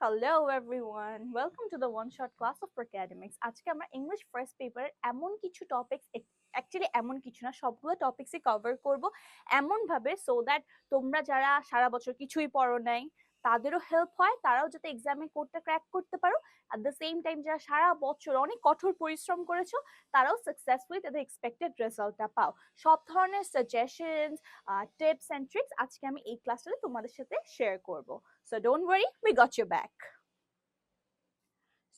Hello everyone. Welcome to the one shot class of academics. আজকে আমরা English first পেপারের এমন কিছু টপিকস অ্যাকচুয়ালি এমন কিছু না সবগুলো টপিকসই কভার করব এমন ভাবে সো দ্যাট তোমরা যারা সারা বছর কিছুই পড়ো নাই তাদেরও হেল্প হয়, তারাও যাতে এক্সামে কোডটা ক্র্যাক করতে পারো। অ্যাট দ্য সেম টাইম যারা সারা বছর অনেক কঠোর পরিশ্রম করেছো তারাও সাকসেসফুলি তাদের এক্সপেক্টেড রেজাল্টটা পাও। সব ধরনের সাজেশনস, টিপস অ্যান্ড ট্রিক্স আজকে আমি এই ক্লাসটাতে তোমাদের সাথে শেয়ার করব। So don't worry, we got your back.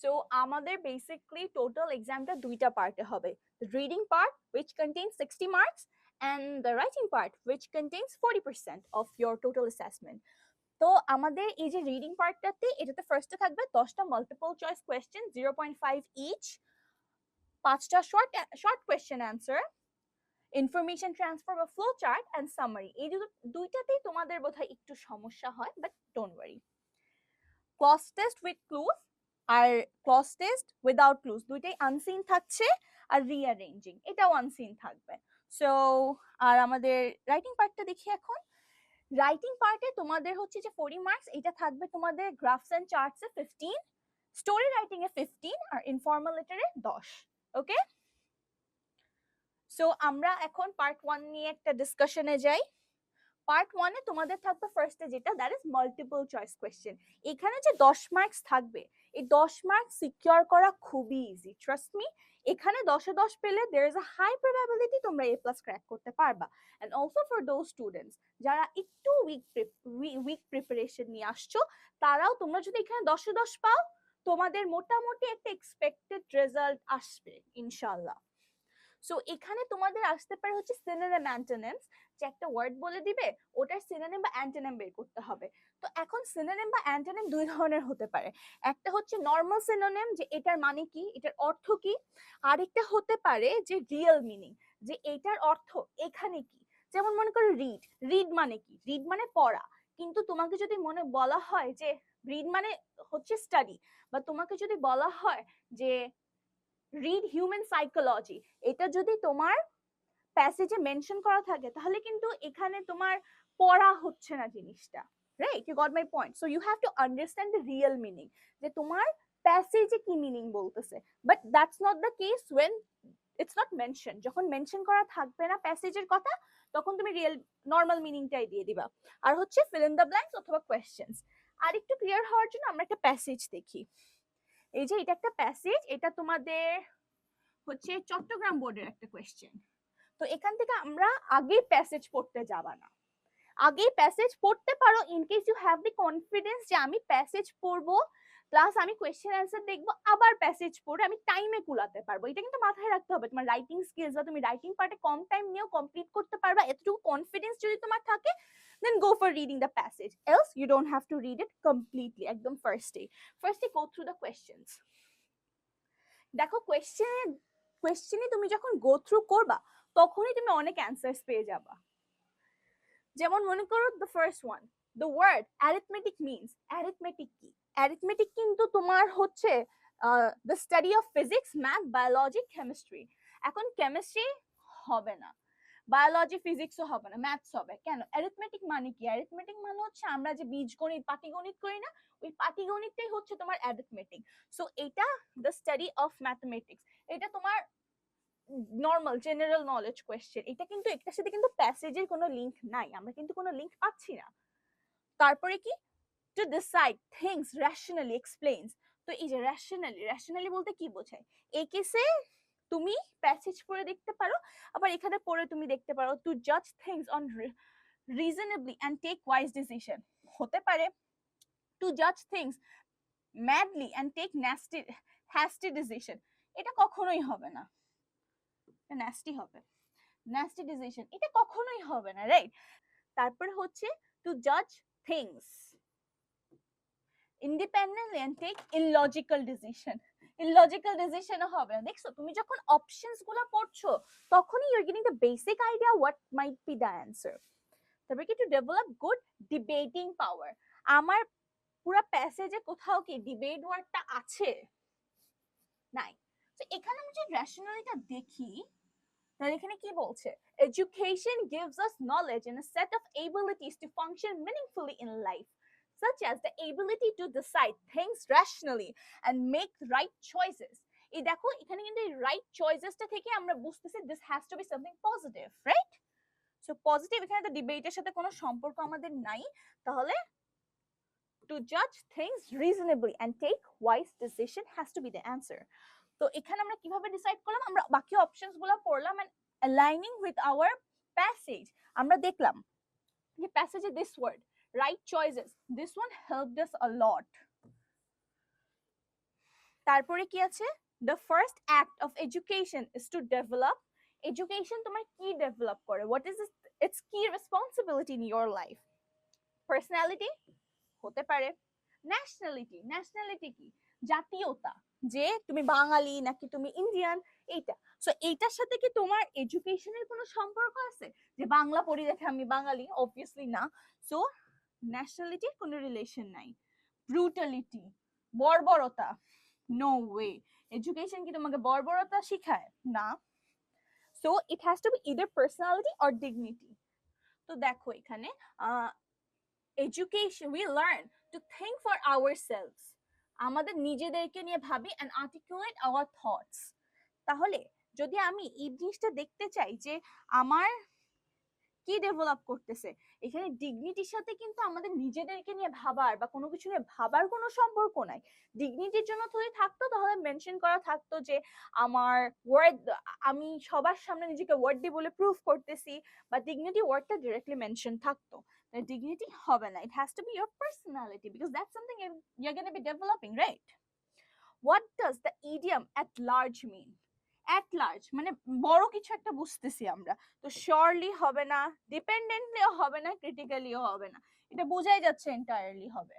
So আমাদের basically total examটা দুইটা পার্টে হবে, the reading part which contains 60 marks and the writing part which contains 40% of your total assessment. তো আমাদের এই যে রিডিং পার্টটাতে এটাতে ফার্স্টে থাকবে 10টা মাল্টিপল চয়েস কোয়েশ্চেন 0.5 ইচ, 5টা short question answer, information transfer বা ফ্লো চার্ট এন্ড সামারি। এই দুইটাতেই তোমাদের বোধহয় একটু সমস্যা হয়, but don't worry. Cloze test with clues আর ক্লজ টেস্ট উইদাউট ক্লুজ দুইটাই আনসিন থাকছে, আর রিঅ্যারেঞ্জিং এটাও আনসিন থাকবে। সো আর আমাদের রাইটিং পার্টটা দেখি এখন। রাইটিং পার্টে তোমাদের হচ্ছে যে 40 মার্কস, এটা থাকবে তোমাদের গ্রাফস এন্ড চার্টসে 15, স্টোরি রাইটিং এ 15 আর ইনফর্মাল লেটারে 10। ওকে, সো আমরা এখন পার্ট 1 নিয়ে একটা ডিসকাশনে যাই। পার্ট 1 এ তোমাদের থাকবে ফার্স্টে যেটা that is multiple choice question. এখানে যে 10 মার্কস থাকবে, এই 10 মার্কস সিকিউর করা খুবই ইজি, ট্রাস্ট মি। এখানে 10 এ 10 পেলে there is a high probability তোমরা এ প্লাস ক্র্যাক করতে পারবা। And also for those students যারা একটু উইক প্রিপারেশন নিয়ে আসছো, তারাও তোমরা যদি এখানে 10 এ 10 পাও, তোমাদের মোটামুটি একটা এক্সপেক্টেড রেজাল্ট আসবে ইনশাআল্লাহ। সো এখানে তোমাদের আসতে পারে হচ্ছে সিনোনিম অ্যান্টোনিমস, যে একটা ওয়ার্ড বলে দিবে, ওটার সিনোনিম বা অ্যান্টোনিম বের করতে হবে। তো এখন সিনোনিম বা অ্যান্টোনিম দুই ধরনের হতে পারে। একটা হচ্ছে নর্মাল সিনোনিম, যে এটার মানে কি, এটার অর্থ কি। আরেকটা হতে পারে যে রিয়েল মিনিং, যে এটার অর্থ এখানে কি। যেমন মনে করো রিড, রিড মানে কি, রিড মানে পড়া। কিন্তু তোমাকে যদি মনে বলা হয় যে রিড মানে হচ্ছে স্টাডি, বা তোমাকে যদি বলা হয় যে রিড হিউম্যান সাইকোলজি, এটা যদি তোমার প্যাসেজে মেনশন করা থাকে, তাহলে কিন্তু এখানে তোমার পড়া হচ্ছে না জিনিসটা। Right, you got my point. So you have to understand the real meaning, যে তোমার প্যাসেজে কি মিনিং বলতেছে। But that's not the case when it's not mention. যখন মেনশন করা থাকবে না প্যাসেজের কথা, তখন তুমি রিয়েল নর্মাল মিনিংটাই দিয়ে দিবা। আর হচ্ছে ফিল ইন দ্য ব্ল্যাঙ্কস অথবা কোয়েশ্চেন্স। আর একটু ক্লিয়ার হওয়ার জন্য আমরা একটা প্যাসেজ দেখি। এই যে এটা একটা প্যাসেজ, এটা তোমাদের হচ্ছে চট্টগ্রাম বোর্ডের একটা কোয়েশ্চেন। তো এখান থেকে আমরা আগে প্যাসেজ পড়তে যাবা না, আগে প্যাসেজ পড়তে পারো in case you have the confidence যে আমি প্যাসেজ পড়বো প্লাস আমি কোয়েশ্চেন অ্যান্সার দেখবো, আবার প্যাসেজ পড়ে আমি টাইমে কুলাতে পারবো। এটা কিন্তু মাথায় রাখতে হবে, তোমার রাইটিং স্কিলস বা তুমি রাইটিং পার্টে কম টাইম নিয়েও কমপ্লিট করতে পারবা, এতটুকু কনফিডেন্স যদি তোমার থাকে, then go for reading the passage, else you don't have to read it completely একদম ফার্স্টে go through the questions। দেখো কোয়েশ্চেনে তুমি যখন গো থ্রু করবা, তখনই তুমি অনেক অ্যান্সার্স পেয়ে যাবা। যেমন মনে করো the first one, the word arithmetic means. Arithmetic কি? অ্যারিথমেটিক কিন্তু তোমার হচ্ছে the study of physics, math, biology, chemistry. এখন কেমিস্ট্রি হবে না, বায়োলজি ফিজিক্সও হবে না, ম্যাথস হবে। কেন? অ্যারিথমেটিক মানে কি? অ্যারিথমেটিক মানে হচ্ছে আমরা যে বীজগণিত পাটিগণিত করি না, ওই পাটিগণিতটাই হচ্ছে তোমার অ্যারিথমেটিক। সো এটা দ্য স্টাডি অফ ম্যাথমেটিক্স, এটা তোমার নর্মাল জেনারেল নলেজ কোয়েশ্চেন। এটা কিন্তু এটার সাথে কিন্তু প্যাসেজের কোনো লিংক নাই, আমরা কিন্তু কোনো লিংক পাচ্ছি না। তারপরে কি? To decide things rationally explains. তো এই যে রেশনালি বলতে কি বোঝায়? এই কেসে তুমি প্যাসেজ পড়ে দেখতে পারো, আবার এখানে পড়ে তুমি দেখতে পারো টু জাজ things on reasonably and take wise decision. হতে পারে টু জাজ things madly and take hasty decision. এটা কখনোই হবে না, ন্যাস্টি হবে, ন্যাস্টি ডিসিশন, এটা কখনোই হবে না, রাইট? তারপরে হচ্ছে টু জাজ things independently and take illogical decision. Illogical ডিসিশনও হবে না। দেখছো, তুমি যখন অপশনস গুলো পড়ছো, তখনই you are getting the basic idea what might be the answer. তারপরে কি? To develop good debating power. আমার পুরো প্যাসেজে কোথাও কি ডিবেট ওয়ার্ডটা আছে? নাই। তো এখানে আমি যে রেশনালিটা দেখি, তাহলে এখানে কি বলছে? Education gives us knowledge and a set of abilities to function meaningfully in life. such as the ability to decide things rationally and make right choices. এই দেখো এখানে কিন্তু এই রাইট চয়েসেসটা থেকে আমরা বুঝতেছি this has to be something positive, right? So positive, এখানে তো ডিবেটের সাথে কোনো সম্পর্ক আমাদের নাই, তাহলে to judge things reasonably and take wise decision has to be the answer. তো এখানে আমরা কিভাবে ডিসাইড করলাম, আমরা বাকি অপশনস গুলো পড়লাম and aligning with our passage আমরা দেখলাম যে প্যাসেজে this word right choices, this one helped us a lot. তারপরে কি আছে, the first act of education is to develop. Education তোমার কি ডেভেলপ করে, what is its key responsibility in your life? Personality হতে পারে, ন্যাশনালিটি কি, জাতীয়তা, যে তুমি বাঙালি নাকি তুমি ইন্ডিয়ান, এইটা। সো এইটার সাথে কি তোমার এডুকেশনের কোনো সম্পর্ক আছে, যে বাংলা পড়ি দেখে আমি বাঙালি? অবভিয়াসলি না। সো ন্যাশনালিটির কোনো রিলেশন নাই। ব্রুটালিটি, বর্বরতা, নো ওয়ে, এডুকেশন কি তোমাকে বর্বরতা শিখায়? না। So it has to be either personality or dignity. তো দেখো এখানে education we learn to think for ourselves, আমাদের নিজেদেরকে নিয়ে ভাবি and articulate our thoughts. তাহলে যদি আমি এই জিনিসটা দেখতে চাই যে আমার কি ডেভেলপ করতেছে, এখানে ডিগনিটির সাথে কিন্তু আমাদের নিজেদেরকে নিয়ে ভাবার বা কোনো কিছু নিয়ে ভাবার কোনো সম্পর্ক নাই। ডিগনিটির জন্য যদি থাকতো তাহলে মেনশন করা থাকতো যে আমার ওয়ার্ড, আমি সবার সামনে নিজেকে ওয়ার্ড দিয়ে বলে প্রুফ করতেছি, বা ডিগনিটি ওয়ার্ডটা ডিরেক্টলি মেনশন থাকতো। Dignity হবে না, it has to be your personality because that's something you're going to be developing, right? What does the idiom at large mean? At large মানে বড় কিছু একটা বুঝতেছি আমরা, তো surely হবে না, dependently হবে না, critically হবে না, এটা বোঝাই যাচ্ছে entirely হবে,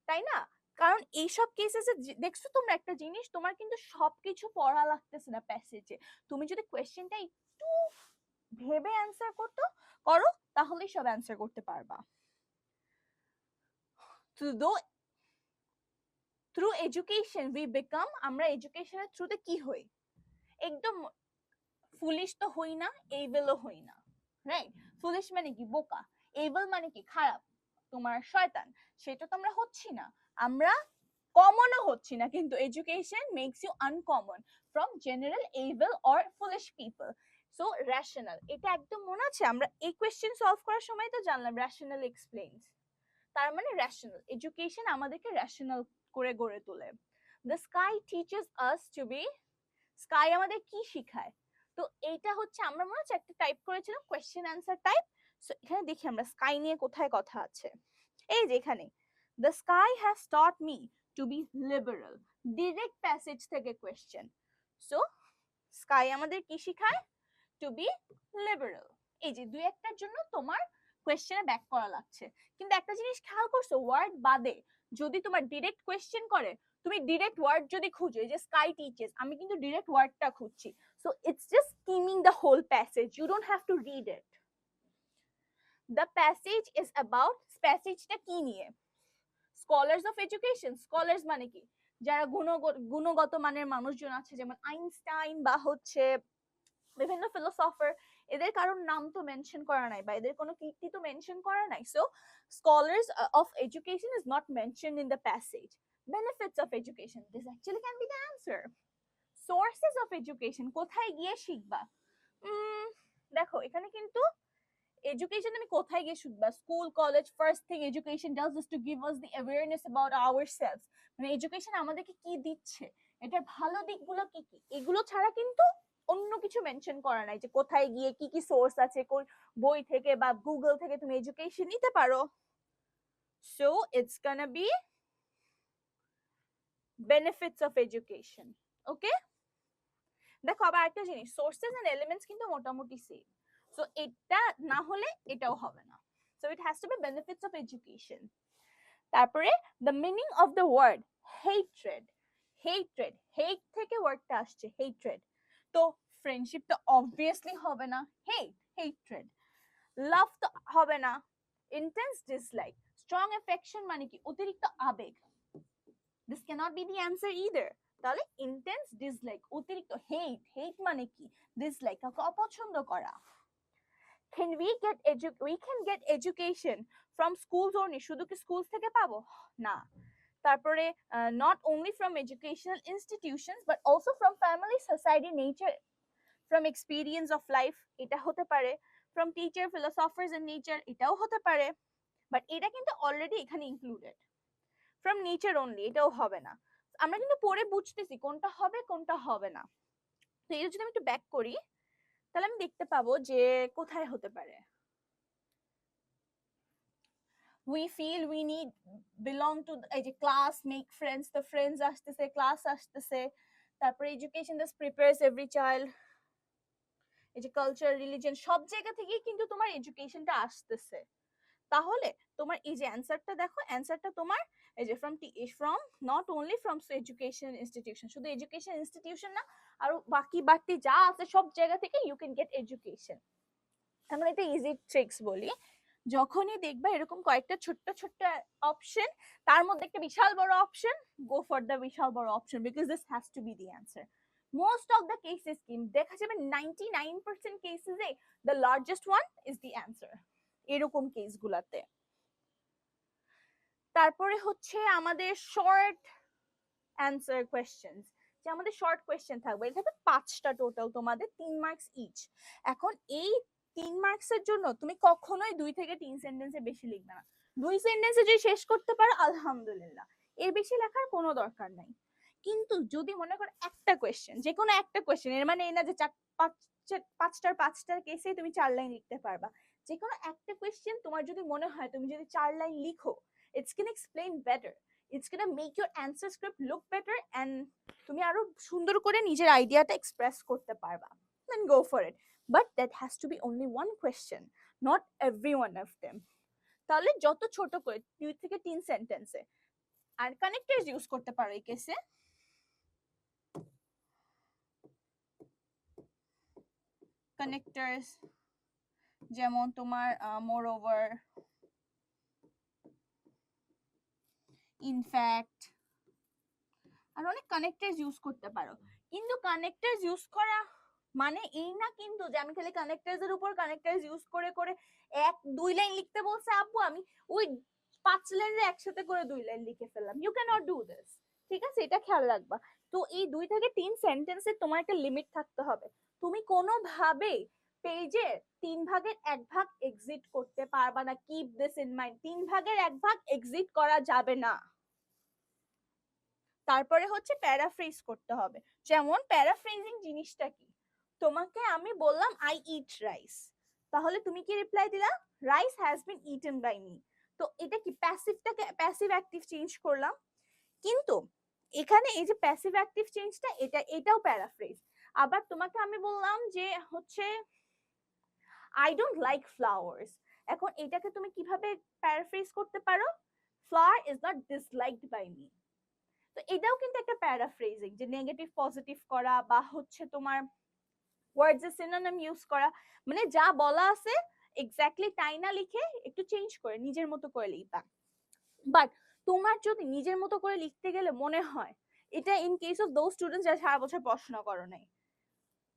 তাই না? কারণ এইসব কেসেসে দেখছো তোমরা একটা জিনিস, তোমার কিন্তু সবকিছু পড়া লাগতেছে না প্যাসেজে, তুমি যদি কোয়েশ্চেনটা একটু ভেবে অ্যান্সার করো তাহলেই সব অ্যান্সার করতে পারবা। থ্রু এডুকেশন উই বিকাম, আমরা এডুকেশনের থ্রুতে কি হই, একদম ফুলিশ তো হই না, এবেলও হই না, রাইট? ফুলিশ মানে কি, বোকা। এবেল মানে কি, খারাপ, তোমার শয়তান, সেটা তো আমরা হচ্ছি না, আমরা কমনও হচ্ছি না, কিন্তু education makes you uncommon from general able or foolish people. So rational, এটা একদম মনে আছে, আমরা এই কোয়েশ্চেন সলভ করার সময় তো জানলাম রেশনাল এক্সপ্লেইনস, তার মানে রেশনাল এডুকেশন আমাদেরকে রেশনাল করে গড়ে তোলে। The sky teaches us to be, sky আমাদের কি শিখায়? তো এইটা হচ্ছে আমরা মনে হচ্ছে একটা টাইপ করেছিলাম কোয়েশ্চেন অ্যান্সার টাইপ। সো এখানে দেখি আমরা স্কাই নিয়ে কোথায় কথা আছে, এই যে এখানে, the sky has taught me to be liberal, direct passage থেকে কোয়েশ্চেন। সো স্কাই আমাদের কি শিখায়? To be liberal. এই যে দুই একটার জন্য তোমার কোয়েশ্চেনে ব্যাক করা লাগছে, কিন্তু একটা জিনিস খেয়াল করছো, ওয়ার্ড বাদে যদি তোমার ডিরেক্ট কোয়েশ্চেন করে, তুমি ডিরেক্ট ওয়ার্ড যদি খুঁজো, এই যে স্কাই টিচেস, আমি কিন্তু ডিরেক্ট ওয়ার্ডটা খুঁজছি, so it's just skimming the whole passage, you don't have to read it. The passage is about, প্যাসেজটা কি নিয়ে? স্কলার্স অফ এডুকেশন, স্কলার্স মানে কি, যারা গুণগত মানের মানুষজন আছে, যেমন আইনস্টাইন বা হচ্ছে বিভিন্ন ফিলোসফার, এদের কারোর নাম তো মেনশন করা নাই বা এদের কোনো কীর্তি তো মেনশন করা নাই। So scholars of education is not mentioned in the passage. Benefits of education, this actually can be the answer. Sources of education, কোথায় গিয়ে শিখবা? দেখো এখানে কিন্তু এডুকেশন তুমি কোথায় গিয়ে শিখবা, school college, first thing education does is to give us the awareness about ourselves, মানে এডুকেশন আমাদেরকে কি দিচ্ছে, এটার ভালো দিকগুলো কি কি, এগুলো ছাড়া কিন্তু অন্য কিছু মেনশন করা নাই যে কোথায় গিয়ে কি কি সোর্স আছে, কোন বই থেকে বা গুগল থেকে তুমি এডুকেশন নিতে পারো। So it's gonna be benefits of education. Okay, দেখো আবার একটা জিনিস, সোর্সেস এন্ড এলিমেন্টস কিন্তু মোটামুটি সেম, সো এটা না হলে এটাও হবে না, so it has to be benefits of education. তারপরে the meaning of the word hatred, hatred, hate থেকে ওয়ার্ডটা আসছে হেট্রেড, তো ফ্রেন্ডশিপ তো অবভিয়াসলি হবে না, হেট্রেড। লাভ তো হবে না, ইন্টেন্স ডিসলাইক, স্ট্রং অ্যাফেকশন মানে কি, অতিরিক্ত আবেগ, this cannot be the answer either, তাহলে ইন্টেন্স ডিসলাইক, অতিরিক্ত হেট, হেট মানে কি, ডিসলাইক, কাউকে অপছন্দ করা। can we can get education from schools only, শুধু কি schools থেকে পাবো না, তারপরে not only from educational institutions but also from family, society, nature, from experience of life, এটা হতে পারে, from teacher, philosophers and nature, এটাও হতে পারে, বাট এটা কিন্তু অলরেডি এখানে ইনক্লুডেড, from nature only এটাও হবে না। আমরা কিন্তু পরে বুঝতেছি কোনটা হবে কোনটা হবে না। তো এটা যদি আমি একটু ব্যাক করি তাহলে আমি দেখতে পাবো যে কোথায় হতে পারে। we feel we need belong to এই যে class, make friends, the friends আসতেছে, class আসতেছে, তারপরে education that prepares every child, এই যে কালচার, রিলিজিয়ন, সব জায়গা থেকেই কিন্তু তোমার এডুকেশনটা আসতেছে। তাহলে তোমার এই যে অ্যানসারটা দেখো, অ্যানসারটা তোমার এই যে from not only from education institution, শুধু এডুকেশন ইনস্টিটিউশন না, আর বাকি বাড়তি যা আছে সব জায়গা থেকে ইউ ক্যান গেট এডুকেশন। আমরা একটা ইজি ট্রিক্স বলি, যখনই দেখবা এরকম কয়েকটা ছোট্ট ছোট্ট অপশন, তার মধ্যে একটা বিশাল বড় অপশন, গো ফর দ্য বিশাল বড় option, because this has to be the answer. Most of the cases কি দেখা যাবে 99% কেসেসে the largest one is the answer, এরকম কেসগুলাতে। তারপরে হচ্ছে আমাদের শর্ট অ্যান্সার কোয়েশ্চেনস, যে আমাদের শর্ট কোয়েশ্চেন থাকবে, এটা থাকবে 5টা টোটাল, তোমাদের 3 মার্কস ইচ। এখন এই 3 মার্কসের জন্য তুমি কখনোই 2 থেকে 3 সেন্টেন্সে বেশি লিখবে না। 2 সেন্টেন্সে যদি শেষ করতে পারো আলহামদুলিল্লাহ, এর বেশি লেখার কোনো দরকার নাই। কিন্তু যদি মনে করো একটা কোয়েশ্চেন, যে কোনো একটা কোয়েশ্চেন, এর মানে এই না যে 5টার কেসে তুমি 4 লাইন লিখতে পারবা, যে কোনো একটা কোয়েশ্চেন তোমার যদি মনে হয় তুমি যদি 4 লাইন লিখো, it's gonna explain better, it's gonna make your answer script look better, and তুমি আরো সুন্দর করে নিজের আইডিয়াটা এক্সপ্রেস করতে পারবা, then go for it, but that has to be only one question, not every one of them। তাহলে যত ছোট করে 2 থেকে 3 সেন্টেন্সে, আর কানেক্টরস ইউজ করতে পারো এই কেসে। কানেক্টরস যেমন তোমার moreover, in fact, আর অনেক কানেক্টরস ইউজ করতে পারো। কিন্তু কানেক্টরস ইউজ করা মানে এই না কিন্তু যে আমি খালি কানেক্টরস এর উপর কানেক্টরস ইউজ করে করে 1-2 লাইন লিখতে বলছে আব্বু, আমি ওই 5 লাইনে একসাথে করে 2 লাইন লিখে ফেললাম। You can not do this, ঠিক আছে? এটা খেয়াল রাখবা। তো এই 2 থেকে 3 সেন্টেন্সে তোমার একটা লিমিট থাকতে হবে। তুমি কোনোভাবে পেজে 3 ভাগের 1 ভাগ এক্সিট করতে পারবা না। কিপ দিস ইন মাইন্ড, 3 ভাগের 1 ভাগ এক্সিট করা যাবে না। তারপরে হচ্ছে প্যারাফ্রেজ করতে হবে। যেমন প্যারাফ্রেজিং জিনিসটা কি, তোমাকে আমি বললাম আই ইট রাইস, তাহলে তুমি কি রিপ্লাই দিলা? Rice has been eaten by me. তো এটা কি প্যাসিভটাকে প্যাসিভ অ্যাক্টিভ চেঞ্জ করলাম, কিন্তু এখানে এই যে প্যাসিভ অ্যাক্টিভ চেঞ্জটা এটাও প্যারাফ্রেজ। আবার তোমাকে আমি বললাম যে হচ্ছে আই ডোন্ট লাইক ফ্লাওয়ার্স, এখন এটাকে তুমি কিভাবে প্যারাফ্রেজ করতে পারো? Flower is not disliked by me. তো এটাও কিন্তু একটা প্যারাফ্রেজিং, যে নেগেটিভ পজিটিভ করা বা হচ্ছে তোমার ওয়ার্ডস এর সিনোনিম ইউজ করা, মানে যা বলা আছে এক্স্যাক্টলি তাই না লিখে একটু চেঞ্জ করে নিজের মতো করে লিখবা। বাট তোমার যদি নিজের মতো করে লিখতে গেলে মনে হয়, এটা in case of those students যারা সারা বছর পড়াশোনা করো নাই,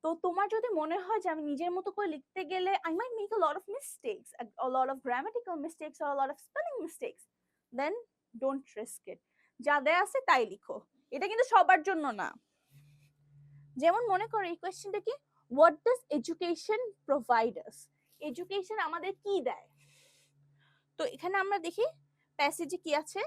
তো তোমার যদি মনে হয় যে আমি নিজের মতো করে লিখতে গেলে I might make a lot of mistakes, a lot of grammatical mistakes or a lot of spelling mistakes, then don't risk it, যাদের আছে তাই লিখো। এটা কিন্তু সবার জন্য না। যেমন মনে করো এই কোয়েশ্চেনটা কি, what does education provide us, education আমাদের কি দেয়? তো এখানে আমরা দেখি প্যাসেজে কি আছে,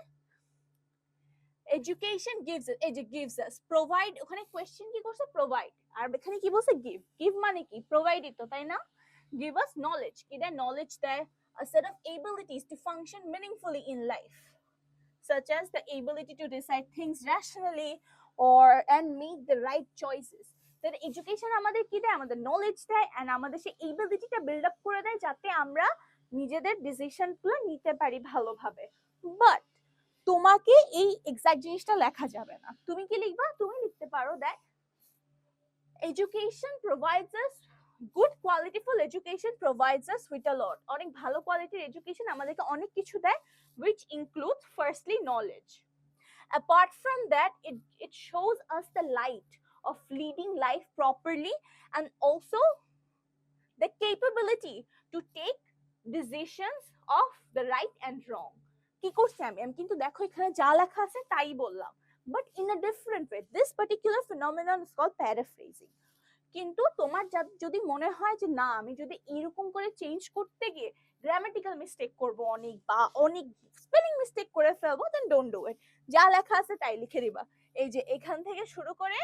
education gives us, এই যে gives us, provide, ওখানে কোয়েশ্চেন কি করছে? provide, আর এখানে কি বলছে? give, give মানে কি? provide তো, তাই না? give us knowledge, কি দেয়? knowledge দেয়, a set of abilities to function meaningfully in life, such as the ability to decide things rationally or and make the right choices. that education আমাদের কি দেয়? আমাদের নলেজ দেয়, এন্ড আমাদের সেই এবিলিটিটা বিল্ড আপ করে দেয় যাতে আমরা নিজেদের ডিসিশনগুলো নিতে পারি ভালোভাবে। বাট তোমাকে এই এক্সাক্ট জিনিসটা লেখা যাবে না। তুমি কি লিখবা? তুমি লিখতে পারো that education provides us good qualityful education provides us with a lot, অনেক ভালো কোয়ালিটির এডুকেশন আমাদেরকে অনেক কিছু দেয়, which includes firstly knowledge. Apart from that, it shows us the light of leading life properly and also the capability to take decisions of the right and wrong. কি করছি আমি কিন্তু দেখো এখানে যা লেখা আছে তাই বললাম, but in a different way. This particular phenomenon is called paraphrasing. কিন্তু তোমার যদি মনে হয় যে না আমি যদি এরকম করে চেঞ্জ করতে গিয়ে গ্রামাটিক্যাল মিস্টেক করব অনেক বা অনেক স্পেলিং মিস্টেক করে ফেলবো, দেন ডোন্ট ডু ইট। যা লেখা আছে তাই লিখে দিবা। এই যে এখান থেকে শুরু করে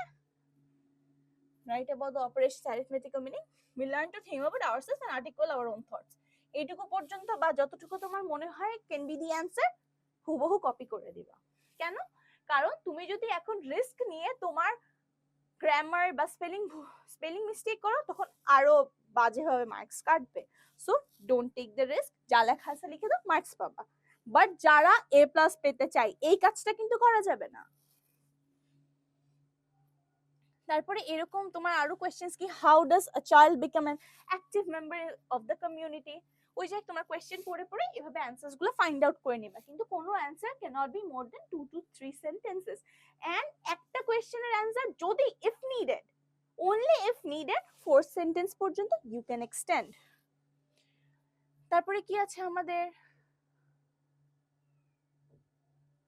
write about the operations arithmetical meaning, we learn to think about ourselves and articulate our own thoughts। এইটুকু পর্যন্ত বা যতটুকু তোমার মনে হয় ক্যান বি দি অ্যান্সার, হুবহু কপি করে দিবা। কেন? কারণ তুমি যদি এখন রিস্ক নিয়ে তোমার গ্রামার বা স্পেলিং মিস্টেক করো তখন আরো বাজেভাবে মার্কস কাটবে। So don't take the risk, যা লেখা আছে লিখে দাও, মার্কস পাবা। বাট যারা এ প্লাস পেতে চাই এই কাজটা কিন্তু করা যাবে না। তারপরে এরকম তোমার আরো কোয়েশ্চেন্স কি, how does a child become an active member of the community. ওই যে তোমার কোয়েশ্চেন পড়ে পড়ে এভাবে অ্যান্সারস গুলো ফাইন্ড আউট করে নিবা, কিন্তু কোনো answer cannot be more than 2 to 3 sentences. And একটা কোয়েশ্চেনের অ্যান্সার যদি if needed, only if needed 4 sentence পর্যন্ত you can extend। তারপরে কি আছে আমাদের,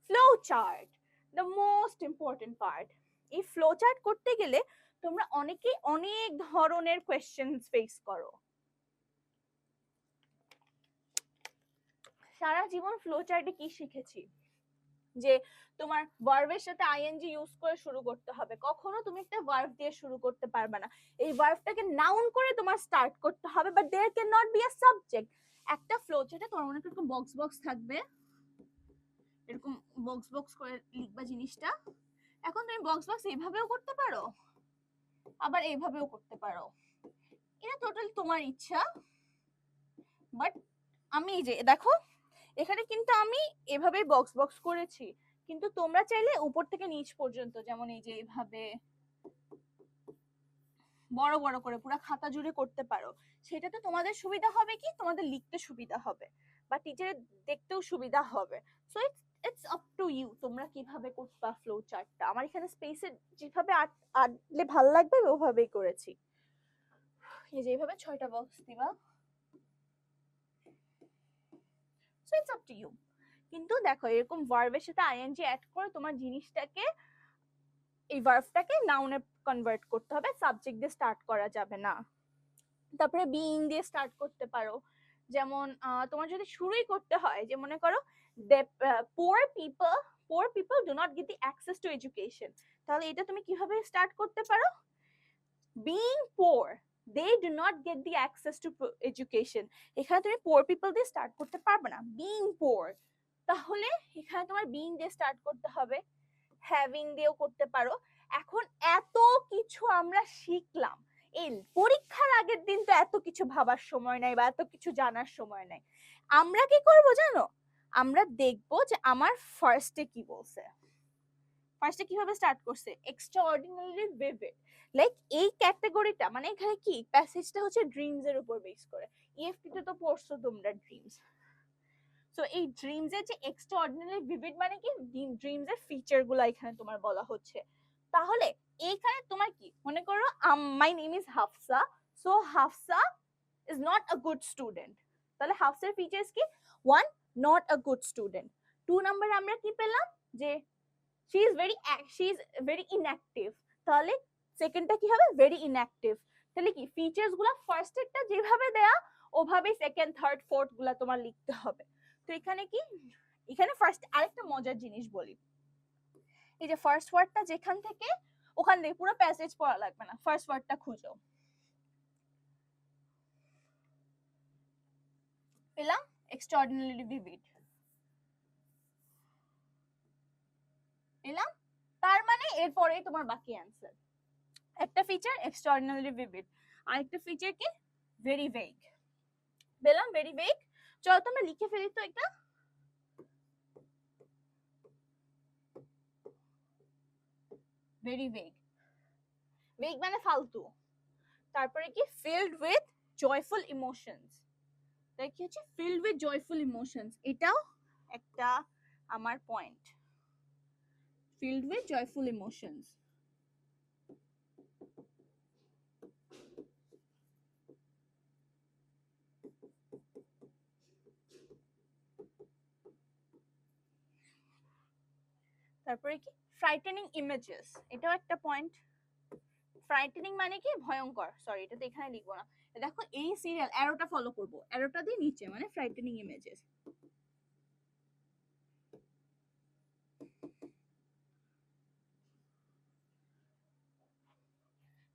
flow chart, the most important part। এই ফ্লো চার্ট করতে গেলে তোমরা অনেকেই অনেক ধরনের কোয়েশ্চেনস ফেস করো। সারা জীবন ফ্লো চার্টে কি শিখেছি, যে তোমার ভার্বের সাথে আইএনজি ইউজ করে শুরু করতে হবে। কখনো তুমি একটা ভার্ব দিয়ে শুরু করতে পারবে না, এই ভার্বটাকে নাউন করে তোমার স্টার্ট করতে হবে, but there can not be a subject. একটা ফ্লো চার্টে তোমার মনে করো বক্স বক্স থাকবে, এরকম বক্স বক্স করে লিখবা জিনিসটা। এখন তুমি বক্স বক্স এইভাবেও করতে পারো, আবার এইভাবেও করতে পারো, এটা টোটালি তোমার ইচ্ছা। বাট আমি যে দেখো এখানে কিন্তু আমি এভাবে বক্স বক্স করেছি, কিন্তু তোমরা চাইলে উপর থেকে নিচ পর্যন্ত, যেমন এই যে এইভাবে বড় বড় করে পুরো খাতা জুড়ে করতে পারো। সেটাতে তোমাদের সুবিধা হবে কি, তোমাদের লিখতে সুবিধা হবে বা টিচারের দেখতেও সুবিধা হবে। So it's up to you, তোমরা কিভাবে করবা ফ্লো চার্টটা। আমার এখানে স্পেসে যেভাবে আটলে ভালো লাগবে ওভাবেই করেছি। এই যে এইভাবে 6টা বক্স দিবা। So it's up to you. কিন্তু দেখো এরকম ভার্বের সাথে আইএনজি অ্যাড করে তোমার জিনিসটাকে, এই ভার্বটাকে নাউনে কনভার্ট করতে হবে, সাবজেক্ট দিয়ে স্টার্ট করা যাবে না। তারপরে বিইং দিয়ে স্টার্ট করতে পারো, যেমন তোমার যদি শুরুই করতে হয় যে মনে করো poor people do not get the access to education, তাহলে এটা তুমি কিভাবে স্টার্ট করতে পারো, being poor they do not get the access to education। এখানে তুমি poor people দিয়ে স্টার্ট করতে পারবে না, being poor। তাহলে এখানে তোমার being দিয়ে স্টার্ট করতে হবে, হ্যাভিং দিয়েও করতে পারো। এখন এত কিছু আমরা শিখলাম, এই পরীক্ষার আগের দিন তো এত কিছু ভাবার সময় নাই বা এত কিছু জানার সময় নাই। আমরা কি করব জানো, আমরা দেখব যে আমার ফার্স্টে কি বলছে, ফার্স্টে কিভাবে স্টার্ট করছে, এক্সট্রাঅর্ডিনারি ভিভিড। লাইক এই ক্যাটাগরিটা মানে এখানে কি প্যাসেজটা হচ্ছে ড্রিমস এর উপর বেস করে। ইএফটি তে তো পড়ছো তোমরা ড্রিমস। সো এই ড্রিমস এর যে এক্সট্রাঅর্ডিনারি ভিভিড মানে কি, ড্রিমস এর ফিচার গুলো এখানে তোমার বলা হচ্ছে। তাহলে এইখানে তোমার কি মনে করো, my name is Hafsa, so Hafsa is not a good student. তাহলে হাফসার ফিচার্স কি, 1 not a good student. 2 number আমরা কি পেলাম, যে she is very inactive, তাহলে সেকেন্ডটা কি হবে, ভেরি ইনঅ্যাক্টিভ। তাহলে কি ফিচার্স গুলো ফার্স্ট এরটা যেভাবে দেয়া ওভাবেই সেকেন্ড থার্ড ফোর্থ গুলা তোমার লিখতে হবে। তো এখানে কি, এখানে ফার্স্ট আরেকটা মজার জিনিস বলি, এই যে ফার্স্ট ওয়ার্ডটা যেখান থেকে ওখান থেকে পুরো প্যাসেজ পড়া লাগবে না, ফার্স্ট ওয়ার্ডটা খুঁজো। পেলাম এক্সট্রাঅর্ডিনারি ভিভিড, পেলাম, তার মানে এরপরেই তোমার বাকি অ্যান্সার। একটা ফিচার এক্সট্রাঅর্ডিনারি ভিভিড, আরেকটা ফিচার কি ভেরি ভেগ। পেলাম ভেরি ভেগ। চলো তোমরা লিখে ফেলি তো এটা, ভেরি ভেগ, ভেগ মানে ফালতু। তারপরে কি ফিল্ড উইথ জয়ফুল ইমোশনস, তাই কি হচ্ছে ফিল্ড উইথ জয়ফুল ইমোশনস, এটাও একটা আমার point, filled with joyful emotions. তারপরে কি ফ্রাইটেনিং ইমেজেস, এটাও একটা পয়েন্ট। ফ্রাইটেনিং মানে কি ভয়ঙ্কর, সরি এটা তো এখানে লিখবো না, দেখো এই সিরিয়াল অ্যারোটা ফলো করব, অ্যারোটা দিয়ে নিচে মানে frightening images.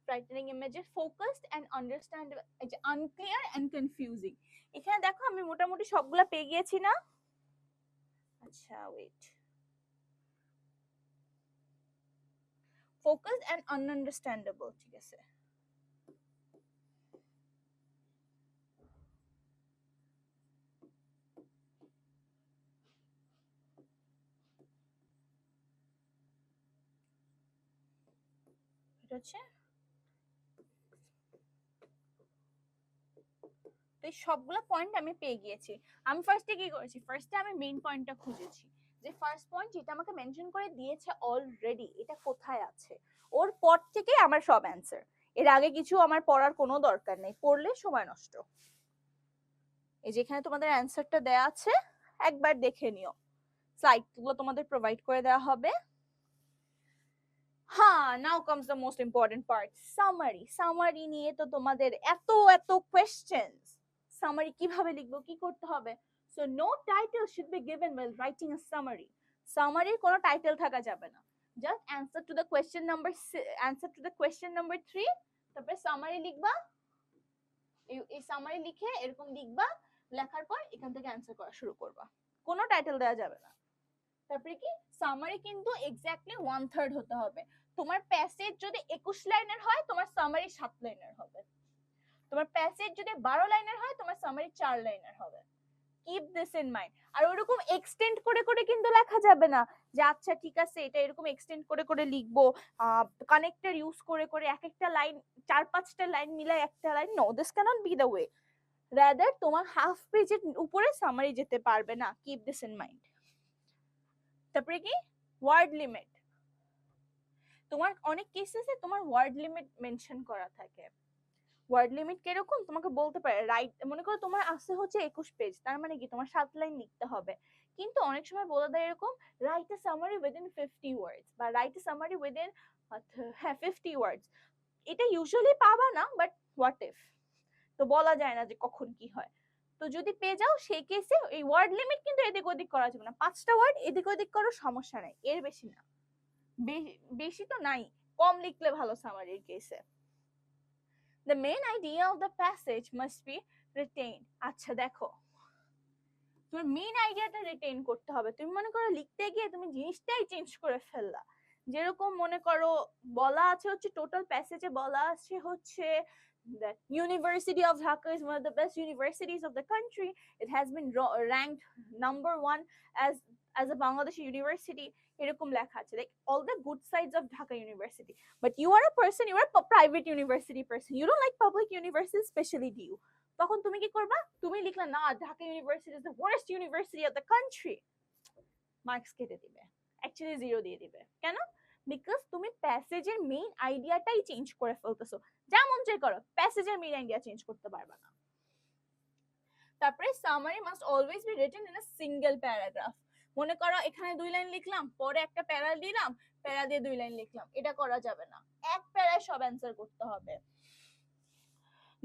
frightening images, focused and understandable, unclear and confusing। এখানে দেখো আমি মোটামুটি সবগুলা পেয়ে গিয়েছি না? আচ্ছা ওয়েট, focused and ununderstandable, ঠিক আছে। এটা হচ্ছে তো এই সবগুলা পয়েন্ট আমি পেয়ে গিয়েছি। আমি ফার্স্টে কি করেছি, ফার্স্টে আমি মেইন পয়েন্টটা খুঁজেছি, যে ফার্স্ট পয়েন্ট যেটা আমাকে মেনশন করে দিয়েছে অলরেডি, এটা কোথায় আছে, ওর পর থেকে আমার সব অ্যান্সার, এর আগে কিছু আমার পড়ার কোনো দরকার নেই, পড়লে সময় নষ্ট। এই যেখানে তোমাদের অ্যান্সারটা দেয়া আছে একবার দেখে নিও, স্লাইডগুলো তোমাদের প্রোভাইড করে দেওয়া হবে। হ্যাঁ, নাও comes the most important part, summary. Summary নিয়ে তো তোমাদের এত এত কোয়েশ্চেনস, সামারি কিভাবে লিখবো, কি করতে হবে? So no title should be given while writing a summary। সামারির কোনো টাইটেল থাকা যাবে না, just answer to the question number 3, তারপরে সামারি লিখবা, এই সামারি লিখে এরকম লিখবা, লেখার পর এখান থেকে অ্যানসার করা শুরু করবা, কোনো টাইটেল দেওয়া যাবে না। তারপরে কি সামারি কিন্তু এক্স্যাক্টলি 1/3 হতে হবে। তোমার প্যাসেজ যদি 21 লাইনের হয়, তোমার সামারি 7 লাইনের হবে। তোমার প্যাসেজ যদি 12 লাইনের হয়, তোমার সামারি 4 লাইনের হবে। Keep this in mind. আর ওরকম এক্সটেন্ড করে করে কিন্তু লেখা যাবে না, যে আচ্ছা ঠিক আছে এটা এরকম এক্সটেন্ড করে করে লিখবো, কানেক্টর ইউজ করে করে এক একটা লাইন 4-5টা লাইন মিলাই একটা line, no, this cannot be the way. Rather তোমার হাফ পেজের উপরে সামারি যেতে পারবে না, কিপ দিস ইন মাইন্ড। তারপরে কি ওয়ার্ড লিমিট, তোমার অনেক কেসেসে তোমার ওয়ার্ড লিমিট মেনশন করা থাকে। ওয়ার্ড লিমিট কিরকম তোমাকে বলতে পারে, রাইট, মনে করো তোমার আছে হচ্ছে 21 পেজ, তার মানে কি তোমার 7 লাইন লিখতে হবে, কিন্তু অনেক সময় বলে দেয় এরকম, রাইট এ সামারি উইদিন 50 ওয়ার্ডস বা রাইট এ সামারি উইদিন 50 ওয়ার্ডস। এটা ইউজুয়ালি পাবা না, বাট হোয়াট ইফ, তো বলা যায় না যে কখন কি হয়। তো যদি পেয়ে যাও সেই কেসে এই ওয়ার্ড লিমিট কিন্তু এদিক ওদিক করা যাবে না, 5টা ওয়ার্ড এদিক ওদিক করো, সমস্যা নাই, এর বেশি না, বেশি তো নাই, কম লিখলে ভালো সামারির কেসে। The main idea of the passage must be retained। আচ্ছা দেখো, তোমার মেইন আইডিয়াটা রিটেইন করতে হবে। তুমি মনে করো লিখতে গিয়ে তুমি জিনিসটাই চেঞ্জ করে ফেললা, যেরকম মনে করো বলা আছে হচ্ছে, টোটাল প্যাসেজে বলা আছে হচ্ছে that University of Dhaka is one of the best universities of the country. It has been ranked number 1 as a Bangladeshi university, এরকম লেখা আছে, like all the good sides of Dhaka University, but you are a person, you are a private university person, you don't like public university, especially DU। তখন তুমি কি করবা, তুমি লিখলা না Dhaka university is the worst university of the country, marks কেটে দিবে, actually 0 দিয়ে দিবে। কেন? বিকজ তুমি প্যাসেজের মেইন আইডিয়াটাই চেঞ্জ করে ফেলতেছো, যেমন চাই করো, প্যাসেজের মেইন আইডিয়া চেঞ্জ করতে পারবা না। তারপরে summary must always be written in a single paragraph. মনে করো এখানে 2 লাইন লিখলাম, পরে একটা প্যারা দিলাম, প্যারা দিয়ে 2 লাইন লিখলাম, এটা করা যাবে না, এক প্যারায় সব অ্যানসার করতে হবে।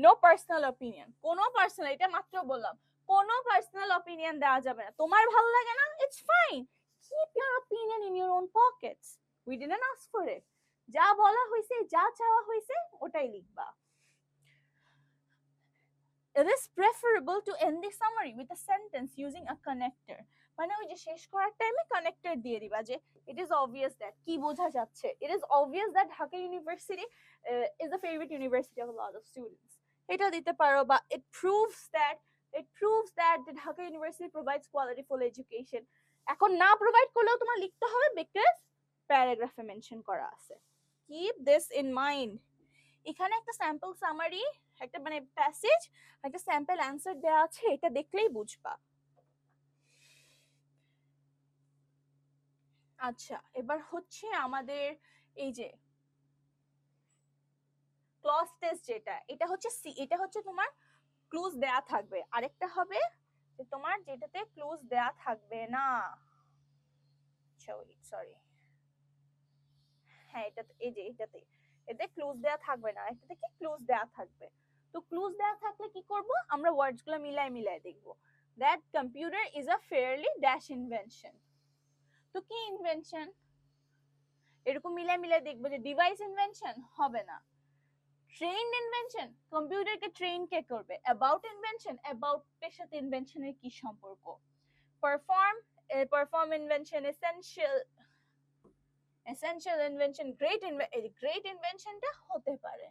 নো পার্সোনাল অপিনিয়ন, কোনো পার্সোনাল, এটা মাত্র বললাম, কোনো পার্সোনাল অপিনিয়ন দেওয়া যাবে না। তোমার ভালো লাগে না, it's fine, keep your opinion in your own Pockets, we didn't ask for it. যা বলা হয়েছে, যা চাওয়া হয়েছে ওটাই লিখবা। It is preferable to end the summary with a sentence using a connector। মানে ওই যে শেষ করার টাইমে কানেক্টর দিয়ে দিবা, যে it is obvious that, কি বোঝা যাচ্ছে, it is obvious that Dhaka University is the favorite university of a lot of students, এটা দিতে পারো। বা it proves that the Dhaka University provides quality full education। এখন না প্রোভাইড করলেও তোমার লিখতে হবে, বিকজ প্যারাগ্রাফে মেনশন করা আছে। Keep this in mind। এখানে একটা স্যাম্পল সামারি, একটা মানে প্যাসেজ, একটা স্যাম্পল অ্যানসার দেওয়া আছে, এটা দেখলেই বুঝবা। আচ্ছা এবার হচ্ছে আমাদের এই যে ক্লজ টেস্ট, যেটা এটা হচ্ছে তোমার ক্লুজ দেয়া থাকবে, আরেকটা হবে যে তোমার যেটাতে ক্লুজ দেয়া থাকবে না। আচ্ছা সরি, হ্যাঁ এটাতে, এই যে এটাতে, এতে ক্লুজ দেওয়া থাকবে না, এটাতে কি ক্লুজ দেওয়া থাকবে। তো ক্লুজ দেওয়া থাকলে কি করব, আমরা ওয়ার্ডস গুলো মিলাই মিলাই দেখব। That computer is a fairly dash invention. তো কি ইনভেনশন, এরকম মিলাই মিলাই দেখবো যে ডিভাইস ইনভেনশন হবে না। ট্রেন ইনভেনশন, কম্পিউটারকে ট্রেন কে করবে। অ্যাবাউট ইনভেনশন, অ্যাবাউট এর সাথে ইনভেনশনের কি সম্পর্ক। Perform invention, essential invention, great ইনভেনশনটা হতে পারে।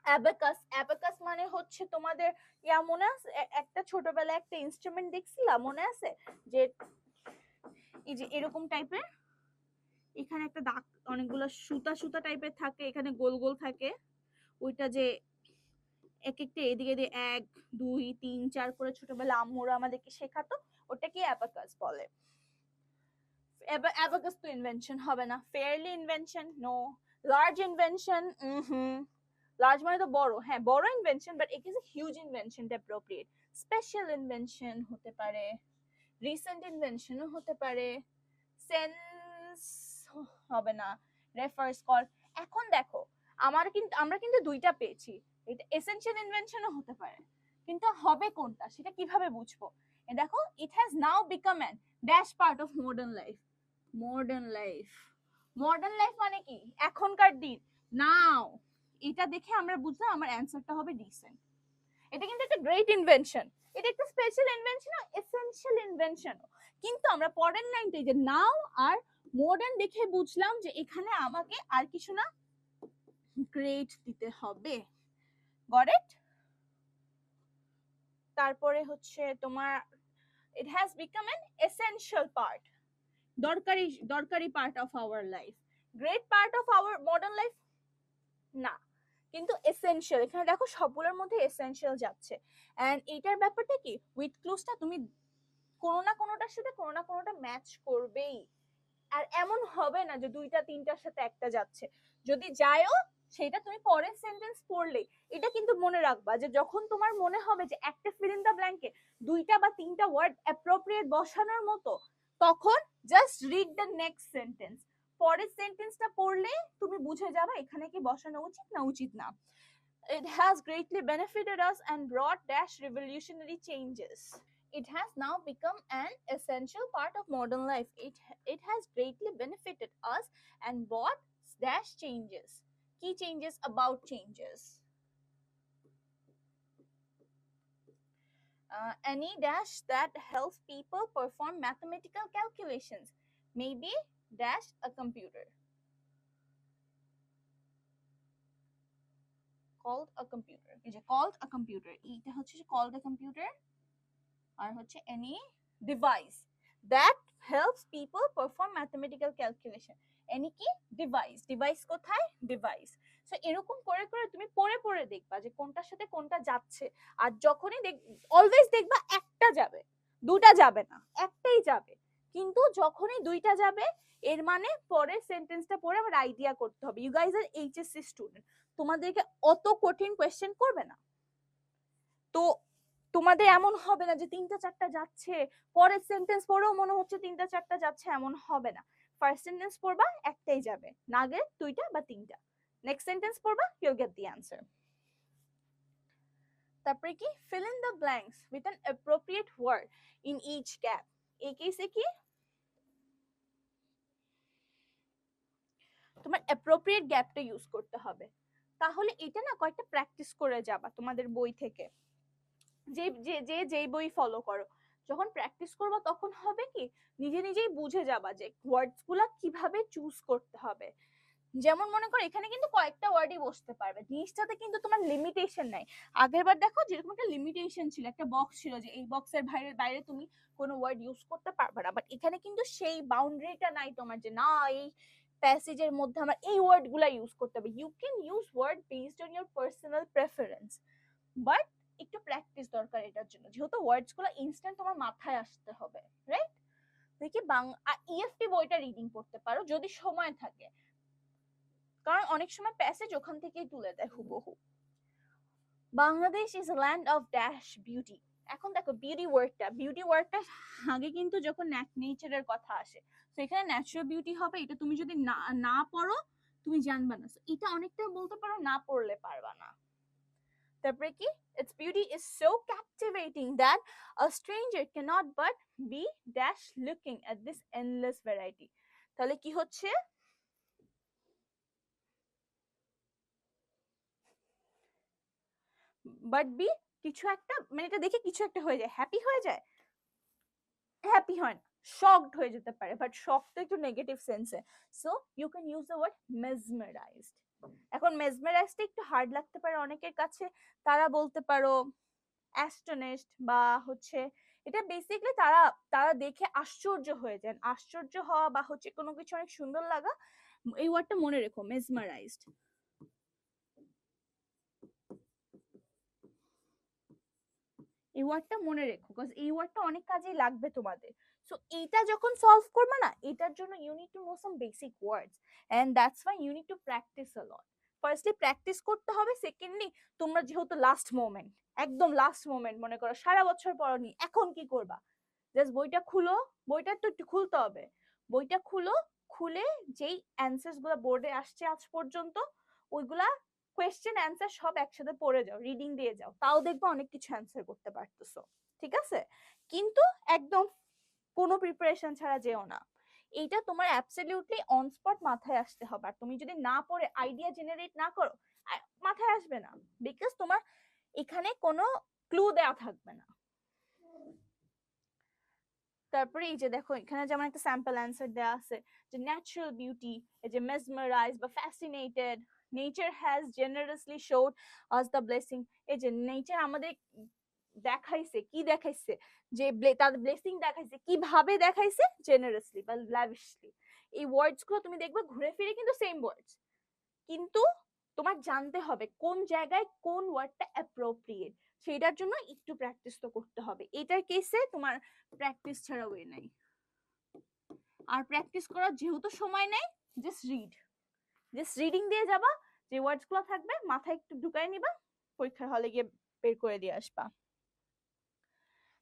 অ্যাবাকাস, অ্যাবাকাস মানে হচ্ছে তোমাদের ইয়া মনে আছে, একটা ছোটবেলায় একটা ইনস্ট্রুমেন্ট দেখছিলাম মনে আছে, যে এই যে এরকম টাইপের, এখানে একটা দাগ, অনেকগুলো সুতা সুতা টাইপের থাকে, এখানে গোল গোল থাকে, ওইটা যে এক একটা এদিকে দিয়ে 1 2 3 4 করে ছোটবেলা আম্মুরা আমাদেরকে শেখাতো, ওটাকে অ্যাবাকাস বলে। অ্যাবাকাস তো ইনভেনশন হবে না। Fairly invention, no. Large invention, large মানে তো বড়, হ্যাঁ বড় invention, but it is a huge invention appropriate. Special invention হতে পারে, রিসেন্ট ইনভেনশনও হতে পারে, সেন্স হবে না, রেফার্স কল। এখন দেখো আমরা কিন্তু দুইটা পেয়েছি, এটা এসেনশিয়াল ইনভেনশনও হতে পারে, কিন্তু হবে কোনটা সেটা কিভাবে বুঝবো। দেখো, it has now become an dash part of modern life. Modern life, modern life মানে কি, এখনকার দিন, নাও। এটা দেখে আমরা বুঝলাম আমার অ্যানসারটা হবে রিসেন্ট। এটা কিন্তু একটা গ্রেট ইনভেনশন, এটা একটা স্পেশাল ইনভেনশন, এসেনশিয়াল ইনভেনশন। কিন্তু আমরা পরের লাইনটা যে নাও আর মডার্ন দেখে বুঝলাম যে এখানে আমাকে আর কিছু না, গ্রেট দিতে হবে। Got it. তারপরে হচ্ছে তোমার it has become an essential part, দরকারি part of our life. Great part of our modern life না, কিন্তু essential, এখানে দেখো সবগুলোর মধ্যে essential যাচ্ছে। and এটার ব্যাপারটা কি, উইথ ক্লুজটা তুমি কোনো না কোনোটার সাথে কোনো না কোনোটা ম্যাচ করবেই, আর এমন হবে না যে দুইটা তিনটার সাথে একটা যাচ্ছে। যদি যায়ও সেটা তুমি পরের সেন্টেন্স পড়লে, এটা কিন্তু মনে রাখবা যে যখন তোমার মনে হবে যে একটা ফিল ইন দ্য ব্ল্যাঙ্কে দুইটা বা তিনটা ওয়ার্ড অ্যাপ্রোপ্রিয়েট বসানোর মতো, তখন just read the next sentence. পরের সেন্টেন্সটা পড়লে তুমি বুঝে যাবে এখানে কি বসানো উচিত না উচিত না। It has greatly benefited us and brought dash revolutionary changes. It has now become an essential part of modern life. It has greatly benefited us and brought dash changes. Key changes, about changes. Any dash that helps people perform mathematical calculations. Maybe dash a computer. Called a computer. Called a computer. এটা হচ্ছে called a computer. আর হচ্ছে any device that helps people perform mathematical calculation. any কি device, device কোথায়, device. So এরকম করে করে তুমি পড়ে পড়ে দেখবা যে কোনটার সাথে কোনটা যাচ্ছে। আর যখনই অলওয়েজ দেখবা একটা যাবে, দুটা যাবে না, একটাই যাবে। কিন্তু যখনই দুইটা যাবে এর মানে পরের সেন্টেন্সটা পড়ে আবার আইডিয়া করতে হবে। You guys are HSC student, তোমাদেরকে অত কঠিন কোয়েশ্চেন করবে না, তো তোমাদের এমন হবে না যে তিনটা চারটা যাচ্ছে, পরের সেন্টেন্স পড়েও মনে হচ্ছে তিনটা চারটা যাচ্ছে, এমন হবে না। ফার্স্ট সেন্টেন্স পড়বা একটাই যাবে, না গেলে দুইটা বা তিনটা। নেক্সট সেন্টেন্স পড়বা, you'll get the answer. তারপরে কি, fill in the blanks with an appropriate word in each gap. এই কেসে কি তোমার appropriate গ্যাপটা ইউজ করতে হবে। তাহলে এটা না কয়েকটা প্র্যাকটিস করে যাবা তোমাদের বই থেকে, যে যে যে যেই বই ফলো করো। যখন প্র্যাকটিস করবা তখন হবে কি, নিজে নিজেই বুঝে যাবা যে ওয়ার্ডস গুলা কিভাবে চুজ করতে হবে। যেমন মনে করো এখানে কিন্তু কয়েকটা ওয়ার্ডই বসতে পারবে, জিনিসটাতে কিন্তু তোমার লিমিটেশন নাই। আগেরবার দেখো যেরকম একটা লিমিটেশন ছিল, একটা বক্স ছিল যে এই বক্সের বাইরে বাইরে তুমি কোনো ওয়ার্ড ইউজ করতে পারবে না, বাট এখানে কিন্তু সেই বাউন্ডারিটা নাই তোমার যে না এই প্যাসেজের মধ্যে আমার এই ওয়ার্ড গুলা ইউজ করতে হবে। You can use word based on your personal preference, but একটু প্র্যাকটিস দরকার এটার জন্য, যেহেতু ওয়ার্ডস গুলো ইনস্ট্যান্ট তোমার মাথায় আসতে হবে, রাইট? দেখি ইএফটি বইটা রিডিং করতে পারো যদি সময় থাকে, কারণ অনেক সময় প্যাসেজ ওখান থেকেই তুলে দেয় হুবহু। Bangladesh is a land of dash beauty. এখন দেখো বিউটি ওয়ার্ডটা আগে কিন্তু যখন নেচারের কথা আসে, তো এখানে ন্যাচারাল বিউটি হবে, এটা তুমি যদি না না পড়ো তুমি জানবা না। এটা অনেকটা বলতে পারো না পড়লে পারবা না। তারপরে কি, its beauty is so captivating that a stranger cannot but be dash looking at this endless variety। তাহলে কি হচ্ছে, বাট বি কিছু একটা, মানে এটা দেখে কিছু একটা হয়ে যায়, হ্যাপি হয়ে যায়, হ্যাপি হয় না, শকড হয়ে যেতে পারে, বাট শক তো একটু নেগেটিভ সেন্সে। So you can use the word mesmerized. এখন মেসমেরাইজড একটু হার্ড লাগতে পারে অনেকের কাছে, তারা বলতে পারো অ্যাস্টনিশড, বা হচ্ছে এটা বেসিক্যালি তারা তারা দেখে আশ্চর্য হয়ে যান, আশ্চর্য হওয়া বা হচ্ছে কোনো কিছু অনেক সুন্দর লাগা, এই ওয়ার্ডটা মনে রেখো, মেসমারাইজড। এই ওয়ার্ডটা মনে রেখো, বিকজ এই ওয়ার্ডটা অনেক কাজেই লাগবে তোমাদের। সো এইটা যখন সলভ করবে না, এটার জন্য you need to know some basic words, and that's why you need to practice a lot. Firstly practice করতে হবে, সেকেন্ডলি তোমরা যেহেতু লাস্ট মোমেন্ট, একদম লাস্ট মোমেন্ট মনে করো সারা বছর পড়নি, এখন কি করবা, জাস্ট বইটা খুলো, বইটা তো একটু খুলতে হবে, বইটা খুলো, খুলে যেই অ্যান্সার্স গুলো বোর্ডে আসছে আজ পর্যন্ত ওইগুলা কোয়েশ্চেন অ্যান্সার সব একসাথে পড়ে যাও, রিডিং দিয়ে যাও, তাও দেখবে অনেক কিছু অ্যান্সার করতে পারতেছো। ঠিক আছে, কিন্তু একদম কোনো প্রিপারেশন ছাড়া যেও না, এইটা তোমার অ্যাবসলিউটলি অন স্পট মাথায় আসতে হবে। আর তুমি যদি না পড়ে আইডিয়া জেনারেট না করো, মাথায় আসবে না, বিকজ তোমার এখানে কোনো ক্লু দেওয়া থাকবে না। তারপরে এই যে দেখো এখানে যেমন একটা স্যাম্পল অ্যান্সার দেওয়া আছে, যে ন্যাচারাল বিউটি, এই যে মেসমারাইজ বা fascinated, nature has জেনারাসলি showed us the blessing. এই যে নেচার আমাদের দেখাইছে, কি দেখাইছে, যে তার ব্লেসিং দেখাইছে, কিভাবে দেখাইছে, জেনারাসলি বা ল্যাভিশলি। এই ওয়ার্ডস গুলো তুমি দেখবে ঘুরে ফিরে কিন্তু সেম ওয়ার্ডস, কিন্তু তোমার জানতে হবে কোন জায়গায় কোন ওয়ার্ডটা অ্যাপ্রোপ্রিয়েট, সেটার জন্য একটু প্র্যাকটিস তো করতে হবে। এটার কেসে তোমার প্র্যাকটিস ছাড়া ওয়ে নাই। আর প্র্যাকটিস করার যেহেতু সময় নেই, জাস্ট রিডিং দিয়ে যাবা, যে ওয়ার্ডস গুলো থাকবে মাথায় একটু ঢুকাই নিবা, পরীক্ষার হলে গিয়ে বের করে দিয়ে আসবা।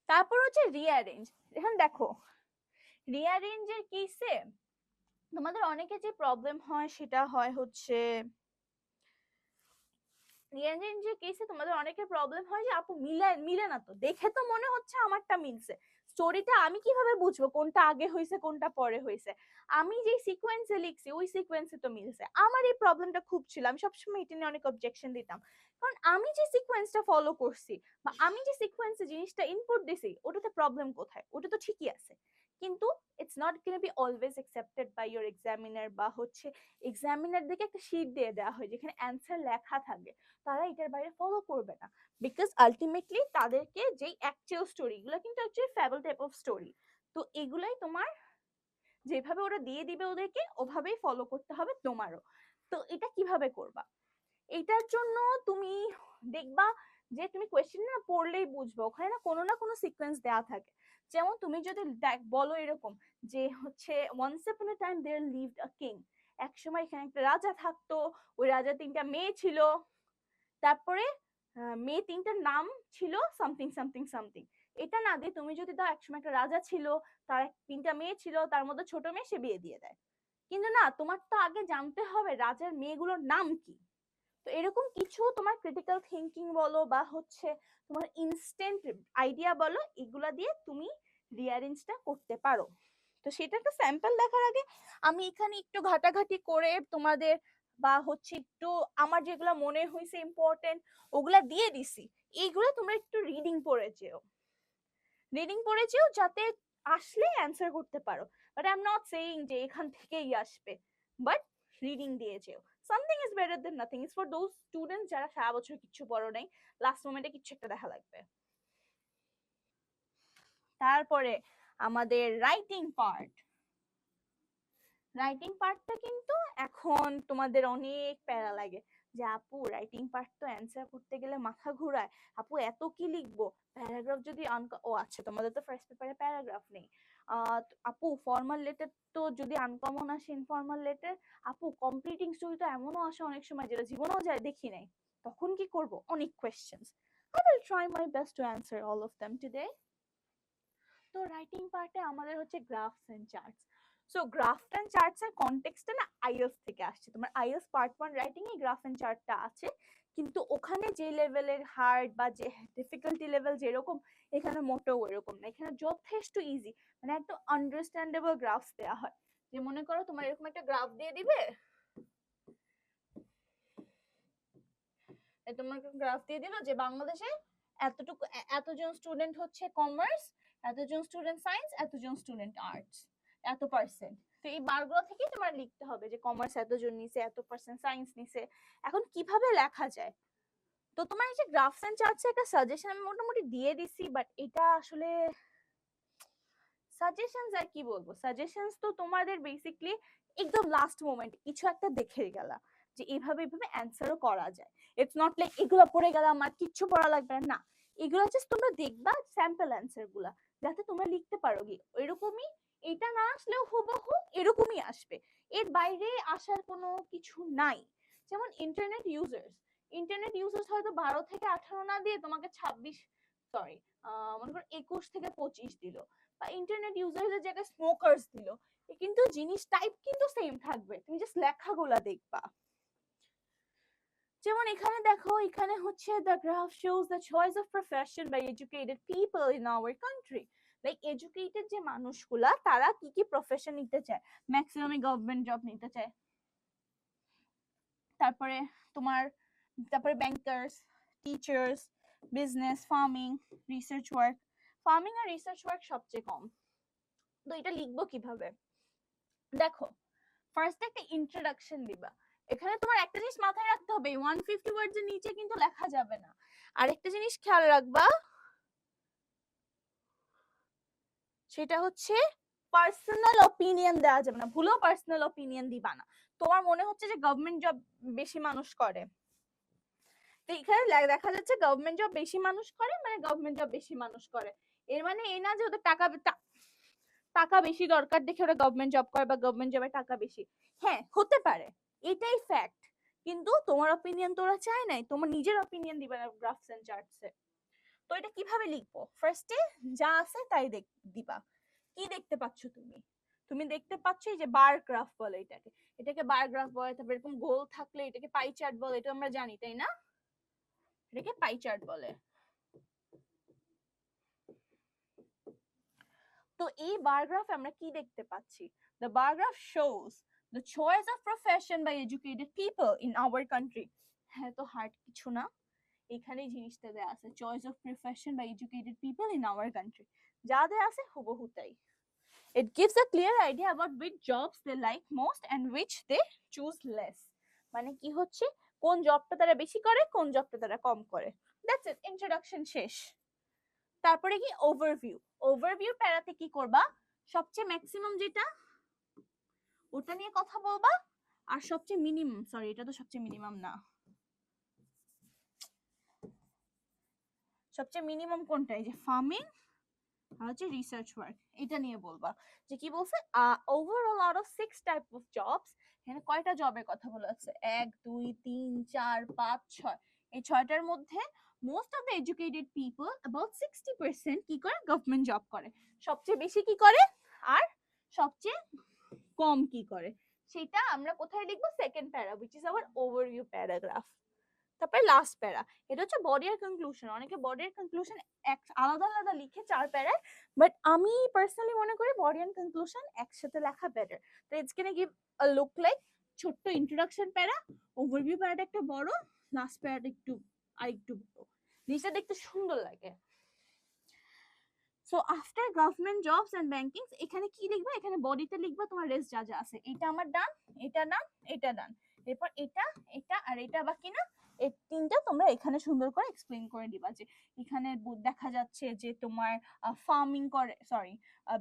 তারপর হচ্ছে রিঅ্যারেঞ্জ। এখন দেখো রিঅ্যারেঞ্জের কেসে তোমাদের অনেকে যে প্রবলেম হয় সেটা হয় হচ্ছে, রিঅ্যারেঞ্জের কেসে তোমাদের অনেকের প্রবলেম হয় যে আপু মিলে না, তো দেখে তো মনে হচ্ছে আমারটা মিলছে, স্টোরিটা আমি কিভাবে বুঝবো কোনটা আগে হয়েছে কোনটা পরে হয়েছে, আমি যে সিকোয়েন্সে লিখছি ওই সিকোয়েন্সে তো মিলছে। আমার এই প্রবলেমটা খুব ছিল, আমি সবসময় এটা নিয়ে অনেক অবজেকশন দিতাম, কারণ আমি যে সিকোয়েন্সটা ফলো করছি বা আমি যে সিকোয়েন্সে জিনিসটা ইনপুট দিছি ওটাতে প্রবলেম কোথায়, ওটা তো ঠিকই আছে। কিন্তু it's not gonna be always accepted by your examiner, বা হচ্ছে এক্সামিনার দিকে একটা শীট দিয়ে দেওয়া হয় যেখানে অ্যান্সার লেখা থাকে, তারা এটার বাইরে ফলো করবে না, বিকজ আলটিমেটলি তাদেরকে যেই অ্যাকচুয়াল স্টোরি গুলো কিন্তু actually fable type of story, তো এগুলাই তোমার যেভাবে ওরা দিয়ে দিবে ওদেরকে ওভাবেই ফলো করতে হবে তোমারও। তো এটা কিভাবে করবা, এটার জন্য তুমি দেখবা যে তুমি কোয়েশ্চেন না পড়লেই বুঝবে ওখানে না কোনো সিকোয়েন্স দেওয়া থাকে। যেমন তুমি যদি বলো এরকম যে হচ্ছে once upon a time there lived a king, এক সময় এখানে একটা রাজা থাকতো, ওই রাজার 3টা মেয়ে ছিল, তারপরে মেয়ে 3টার নাম ছিল সামথিং সামথিং সামথিং। এটা না দিয়ে তুমি যদি দাও একসময় একটা রাজা ছিল, তার 3টা মেয়ে ছিল, তার মধ্যে ছোট মেয়ে, সে বিয়ে দিয়ে দেয়। কিন্তু না, তোমার তো আগে জানতে হবে রাজার মেয়েগুলোর নাম কি। তো এরকম কিছু তোমার ক্রিটিক্যাল থিঙ্কিং বলো বা হচ্ছে তোমার ইনস্ট্যান্ট আইডিয়া বলো, এগুলা দিয়ে তুমি রিঅ্যারেঞ্জটা করতে পারো। তো সেটা একটা স্যাম্পল দেখার আগে আমি এখানে একটু ঘাটাঘাটি করে তোমাদের বা হচ্ছে একটু আমার যেগুলো মনে হয়েছে ইম্পর্টেন্ট ওগুলা দিয়ে দিছি, এইগুলো তোমরা একটু রিডিং পড়ে যেও যাতে আসলে অ্যান্সার করতে পারো। But I am not saying যে এখান থেকেই আসবে, বাট রিডিং দিয়ে যেও, something is better then nothing, is for those students যারা সারা বছর কিছু পড়ো নাই, লাস্ট মোমেন্টে কিছু একটা দেখা লাগবে। তারপরে আমাদের রাইটিং পার্টটা কিন্তু এখন তোমাদের অনেক প্যারা লাগে, যে আপু রাইটিং পার্ট তো অ্যান্সার করতে গেলে মাথা ঘুরায়, আপু এত কি লিখবো, প্যারাগ্রাফ যদি ও আচ্ছা তোমাদের তো ফার্স্ট পেপারে প্যারাগ্রাফ নেই, আপু ফর্মাল লেটার তো যদি আনকমন আসে ইনফর্মাল লেটার, আপু কমপ্লিটিং স্টোরি তো এমনও আসে অনেক সময় যেটা জীবনেও যায় দেখি নাই, তখন কি করব, অনেক questions. I will try my best to answer all of them today. তো রাইটিং পার্টে আমাদের হচ্ছে graphs and charts. So graph and charts এর কনটেক্সটটা না আইএলটিএস থেকে আসছে। তোমার আইএলটিএস পার্ট 1 রাইটিং এ গ্রাফ এন্ড চার্টটা আছে, কিন্তু ওখানে যে লেভেলের হার্ড বা যে ডিফিকাল্টি লেভেল যেরকম, এখানে মোটেও এরকম না। এখানে যথেষ্ট ইজি, মানে একদম আন্ডারস্ট্যান্ডেবল গ্রাফস দেওয়া হয়। যে মনে করো তোমার এরকম একটা গ্রাফ দিয়ে দিবে, তোমার গ্রাফ দিয়ে দিল যে বাংলাদেশে এতটুকু এতজন স্টুডেন্ট হচ্ছে কমার্স, এতজন স্টুডেন্ট সায়েন্স, এতজন স্টুডেন্ট আর্টস, এত পার্সেন্ট। তো এই বারগুলো থেকে তোমার লিখতে হবে যে কমার্স এতজন নিছে, এত পার্সেন্ট সায়েন্স নিছে। এখন কিভাবে লেখা যায়? তো তোমার এই যে গ্রাফস এন্ড চার্টস একটা সাজেশন আমি মোটামুটি দিয়ে দিছি, বাট এটা আসলে সাজেশনস আর কি বলবো, সাজেশনস তো তোমাদের বেসিক্যালি একদম লাস্ট মোমেন্ট কিছু একটা দেখে গেলা যে এইভাবে এইভাবে অ্যান্সারও করা যায়। ইটস নট লাইক এগুলো পড়ে গেলাম আর কিচ্ছু পড়া লাগবে না, এগুলো জাস্ট তোমরা দেখবা স্যাম্পল অ্যান্সার গুলা, যাতে তোমরা লিখতে পারো কি এরকমই, এটা না আসলেও হুবহু এরকমই আসবে, এর বাইরে আসার কোনো কিছু নাই। যেমন ইন্টারনেট ইউজার্স হয়তো 12 থেকে 18 না দিয়ে তোমাকে 26 সরি মনে করো 21 থেকে 25 দিল, বা ইন্টারনেট ইউজার্সের জায়গায় স্মোকার্স দিল, কিন্তু জিনিস টাইপ কিন্তু সেম থাকবে, তুমি জাস্ট লেখাগুলা দেখবা। যেমন এখানে দেখো, এখানে হচ্ছে the graph shows the choice of profession by educated people in our country. Like educated যে মানুষগুলা তারা কি কি প্রফেশন নিতে চায়, ম্যাক্সিমাম গভর্নমেন্ট জব নিতে চায়, তারপরে তোমার bankers, teachers, business, farming, research work. Farming আর রিসার্চ ওয়ার্ক সবচেয়ে কম। তো এটা লিখবো কিভাবে? দেখো, ফার্স্ট একটা ইন্ট্রোডাকশন দিবা। এখানে তোমার একটা জিনিস মাথায় রাখতে হবে, 150 ওয়ার্ডস এর নিচে কিন্তু লেখা যাবে না। আর একটা জিনিস খেয়াল রাখবা, সেটা হচ্ছে পার্সোনাল অপিনিয়ন দেওয়া যাবে না, ভুলেও পার্সোনাল অপিনিয়ন দিবা না। তোমার মনে হচ্ছে যে গভর্নমেন্ট জব বেশি মানুষ করে, তো এখানে দেখা যাচ্ছে গভর্নমেন্ট জব বেশি মানুষ করে মানে গভর্নমেন্ট জব বেশি মানুষ করে, এর মানে এই না যে ওদের টাকা বেশি দরকার দেখে ওরা গভর্নমেন্ট জব করে বা গভর্নমেন্ট জবের টাকা বেশি। হ্যাঁ হতে পারে, এটাই ফ্যাক্ট, কিন্তু তোমার অপিনিয়ন তোরা চায় নাই, তোমার নিজের অপিনিয়ন দিবে না গ্রাফস এন্ড চার্টসে। তো এটা কিভাবে লিখবো? ফার্স্টে যা আছে তাই দিবা। কি দেখতে পাচ্ছ তুমি? তুমি দেখতে পাচ্ছ এই যে বার গ্রাফ বলে এটাকে বার গ্রাফ বলে। তারপর এরকম গোল থাকলে এটাকে পাই চার্ট বলে, এটা আমরা জানি তাই না? এটাকে পাই চার্ট বলে। তো এই বার গ্রাফ আমরা কি দেখতে পাচ্ছি? The bar graph shows the choice of profession by educated people in our country. হ্যাঁ তো হার্ড কিছু না, এখানে জিনিসটা দেয়া আছে, choice of profession by educated people in our country, যা দেয়া আছে হুবহু তাই। It gives a clear idea about which jobs they like most and which they choose less. মানে কি হচ্ছে, কোন জবটা তারা বেশি করে, কোন জবটা তারা কম করে। That's it, introduction শেষ। তারপরে কি ওভারভিউ প্যারাতে কি করবা, সবচেয়ে ম্যাক্সিমাম যেটা ওটা নিয়ে কথা বলবা, আর সবচেয়ে মিনিমাম, সরি এটা তো সবচেয়ে মিনিমাম না, সবচেয়ে মিনিমাম কোনটা, এই যে ফার্মিং আর হচ্ছে রিসার্চ ওয়ার্ক, এটা নিয়ে বলবা। যে কি বলছে, overall out of 6 type of jobs, এখানে কয়টা জবের কথা বলা আছে, 1 2 3 4 5 6, এই 6টার মধ্যে most of the educated people about 60% কি করে, গভর্নমেন্ট জব করে। সবচেয়ে বেশি কি করে আর সবচেয়ে কম কি করে, সেটা আমরা কোথায় লিখবো, সেকেন্ড প্যারা, which is our overview paragraph। তারপরে লাস্ট প্যারা, এটা হচ্ছে বডি আর কনক্লুশন। অনেকে বডি আর কনক্লুশন আলাদা আলাদা লিখে 4 প্যারায়, বাট আমি পার্সোনালি মনে করি বডি এন্ড কনক্লুশন একসাথে লেখা বেটার। তো it's gonna give a look like ছোট্ট ইন্ট্রোডাকশন প্যারা, ওভারভিউ প্যারাটা একটা বড়, লাস্ট প্যারাটা একটু আরেকটু বড়, জিনিসটা দেখতে সুন্দর লাগে। So after government jobs and banking, এখানে কি লিখবা, এখানে বডিতে লিখবা তোমার রেস্ট যা যা আছে, এটা আমার ডান, এটা ডান, এটা ডান, এরপর এটা এটা আর এটা বাকি না, এই তিনটা তোমরা এখানে সুন্দর করে এক্সপ্লেইন করে দিবা। যে এখানে দেখা যাচ্ছে যে তোমার ফার্মিং করে, সরি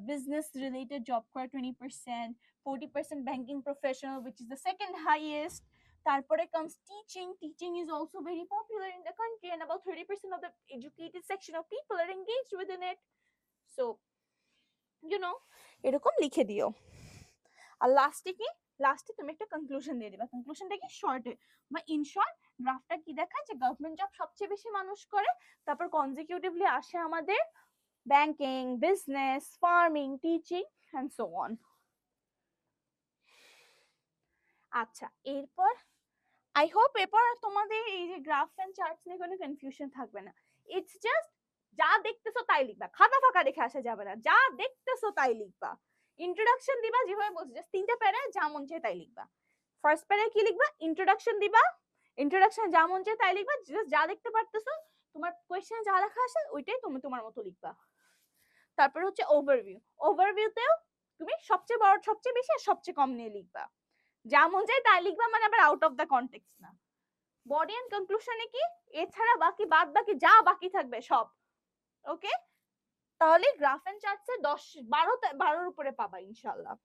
বিজনেস রিলেটেড জব করে 20%, 40% banking professional which is the second highest, তারপরে comes teaching is also very popular in the country and about 30% of the educated section of people are engaged within it. So you know এরকম লিখে দিও। আর লাস্টে কি, লাস্টে তুমি একটা conclusion দিয়ে দিবা। কনক্লুশনটা কি শর্টে বা ইন শর্ট গ্রাফটা কি দেখায় যে গভর্নমেন্ট জব সবচেয়ে বেশি মানুষ করে, তারপর কনজিকিউটিভলি আসে আমাদের banking, business, farming, teaching and so on. আচ্ছা, এরপর আই হোপ এরপর তোমাদের এই যে গ্রাফ এন্ড চার্টস নিয়ে কোনো কনফিউশন থাকবে না। ইটস জাস্ট যা দেখতেছো তাই লিখবা, খাতা ফাঁকা দেখে আসা যাবে না, যা দেখতেছো তাই লিখবা। ইন্ট্রোডাকশন দিবা যেভাবে বলছি, জাস্ট 3টা প্যারায় যা মন চায় তাই লিখবা। ফার্স্ট প্যারায় কি লিখবা? ইন্ট্রোডাকশন দিবা, ইন্ট্রোডাকশন যা মন চায় তাই লিখবা, জাস্ট যা দেখতে পারতেছো তোমার কোয়েশ্চেনে যা লেখা আসে ওইটাই তুমি তোমার মতো লিখবা। তারপর হচ্ছে ওভারভিউ, ওভারভিউতেও তুমি সবচেয়ে বড়, সবচেয়ে বেশি আর সবচেয়ে কম নিয়ে লিখবা, যা মন চায় তাই লিখবা, মানে আবার আউট অফ দ্য কনটেক্সট না। বডি এন্ড কনক্লুশনে কি এছাড়া বাকি বাদ বাকি যা বাকি থাকবে সব। ওকে, তাহলে গ্রাফ এন্ড চার্টসে 10-12 উপরে পাবা ইনশাআল্লাহ।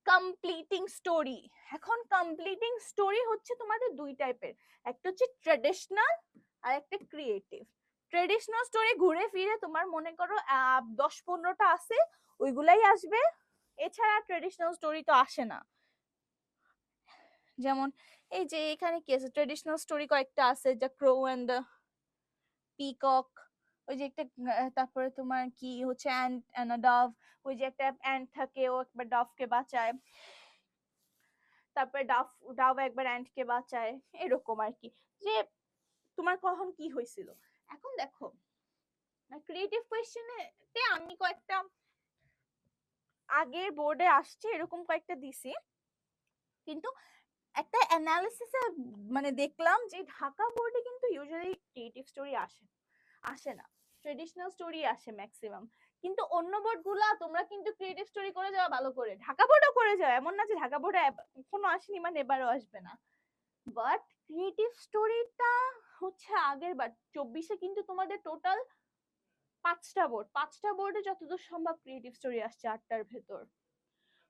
কমপ্লিটিং স্টোরি, এখন কমপ্লিটিং স্টোরি হচ্ছে তোমাদের দুই টাইপের, একটা হচ্ছে ট্র্যাডিশনাল আর একটা ক্রিয়েটিভ। ট্র্যাডিশনাল স্টোরি ঘুরে ফিরে তোমার মনে করো 10-15টা আছে, ওইগুলাই আসবে, এছাড়া ট্র্যাডিশনাল স্টোরি তো আসে না। যেমন এই যে এখানে কি আছে, ট্র্যাডিশনাল স্টোরি কয়েকটা আছে, যা ক্রো এন্ড দ্য পিকক, ওই যে একটা তারপরে তোমার কি হচ্ছে অ্যান্ট এন্ড আ ডভ, ওই যে একটা অ্যান্ট থাকে ও একবার ডভকে বাঁচায়, তারপরে ডাভ একবার অ্যান্টকে বাঁচায়, এরকম আর কি, যে তোমার কখন কি হয়েছিল। এখন দেখো ক্রিয়েটিভ কোয়েশ্চেনে আমি কয়েকটা আগের বোর্ডে আসছে এরকম কয়েকটা দিছি, কিন্তু একটা অ্যানালিসিসে মানে দেখলাম যে ঢাকা বোর্ডে কিন্তু ইউজুয়ালি ক্রিয়েটিভ স্টোরি আসে না, ট্রেডিশনাল স্টোরি আসে ম্যাক্সিমাম। কিন্তু অন্য বোর্ড গুলা তোমরা কিন্তু ক্রিয়েটিভ স্টোরি করে যাওয়া ভালো করে, ঢাকা বোর্ডও করে যাও, এমন না যে ঢাকা বোর্ডে কখনো আসেনি মানে এবারও আসবে না। বাট ক্রিয়েটিভ স্টোরিটা হচ্ছে আগের বার 24-এ কিন্তু তোমাদের টোটাল 5টা বোর্ডে যতদূর সম্ভব ক্রিয়েটিভ স্টোরি আসছে 8টার ভেতর।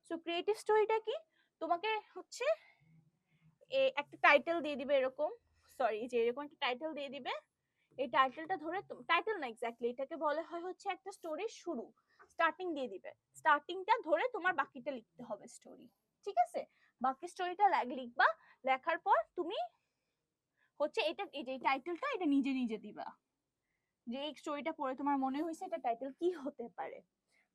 সো ক্রিয়েটিভ স্টোরিটা কি, তোমাকে হচ্ছে একটা টাইটেল দিয়ে দিবে এরকম, সরি যে এরকম একটা টাইটেল দিয়ে দিবে, এই টাইটেলটা ধরে, টাইটেল না এক্স্যাক্টলি, এটাকে বলা হয় হচ্ছে একটা স্টোরির শুরু, স্টার্টিং দিয়ে দিবে, স্টার্টিংটা ধরে তোমার বাকিটা লিখতে হবে স্টোরি, ঠিক আছে? বাকি স্টোরিটা লিখবা, লেখার পর তুমি হচ্ছে এটা, এই যে টাইটেলটা এটা নিজে নিজে দিবা, যে এই স্টোরিটা পড়ে তোমার মনে হয়েছে এটা টাইটেল কি হতে পারে,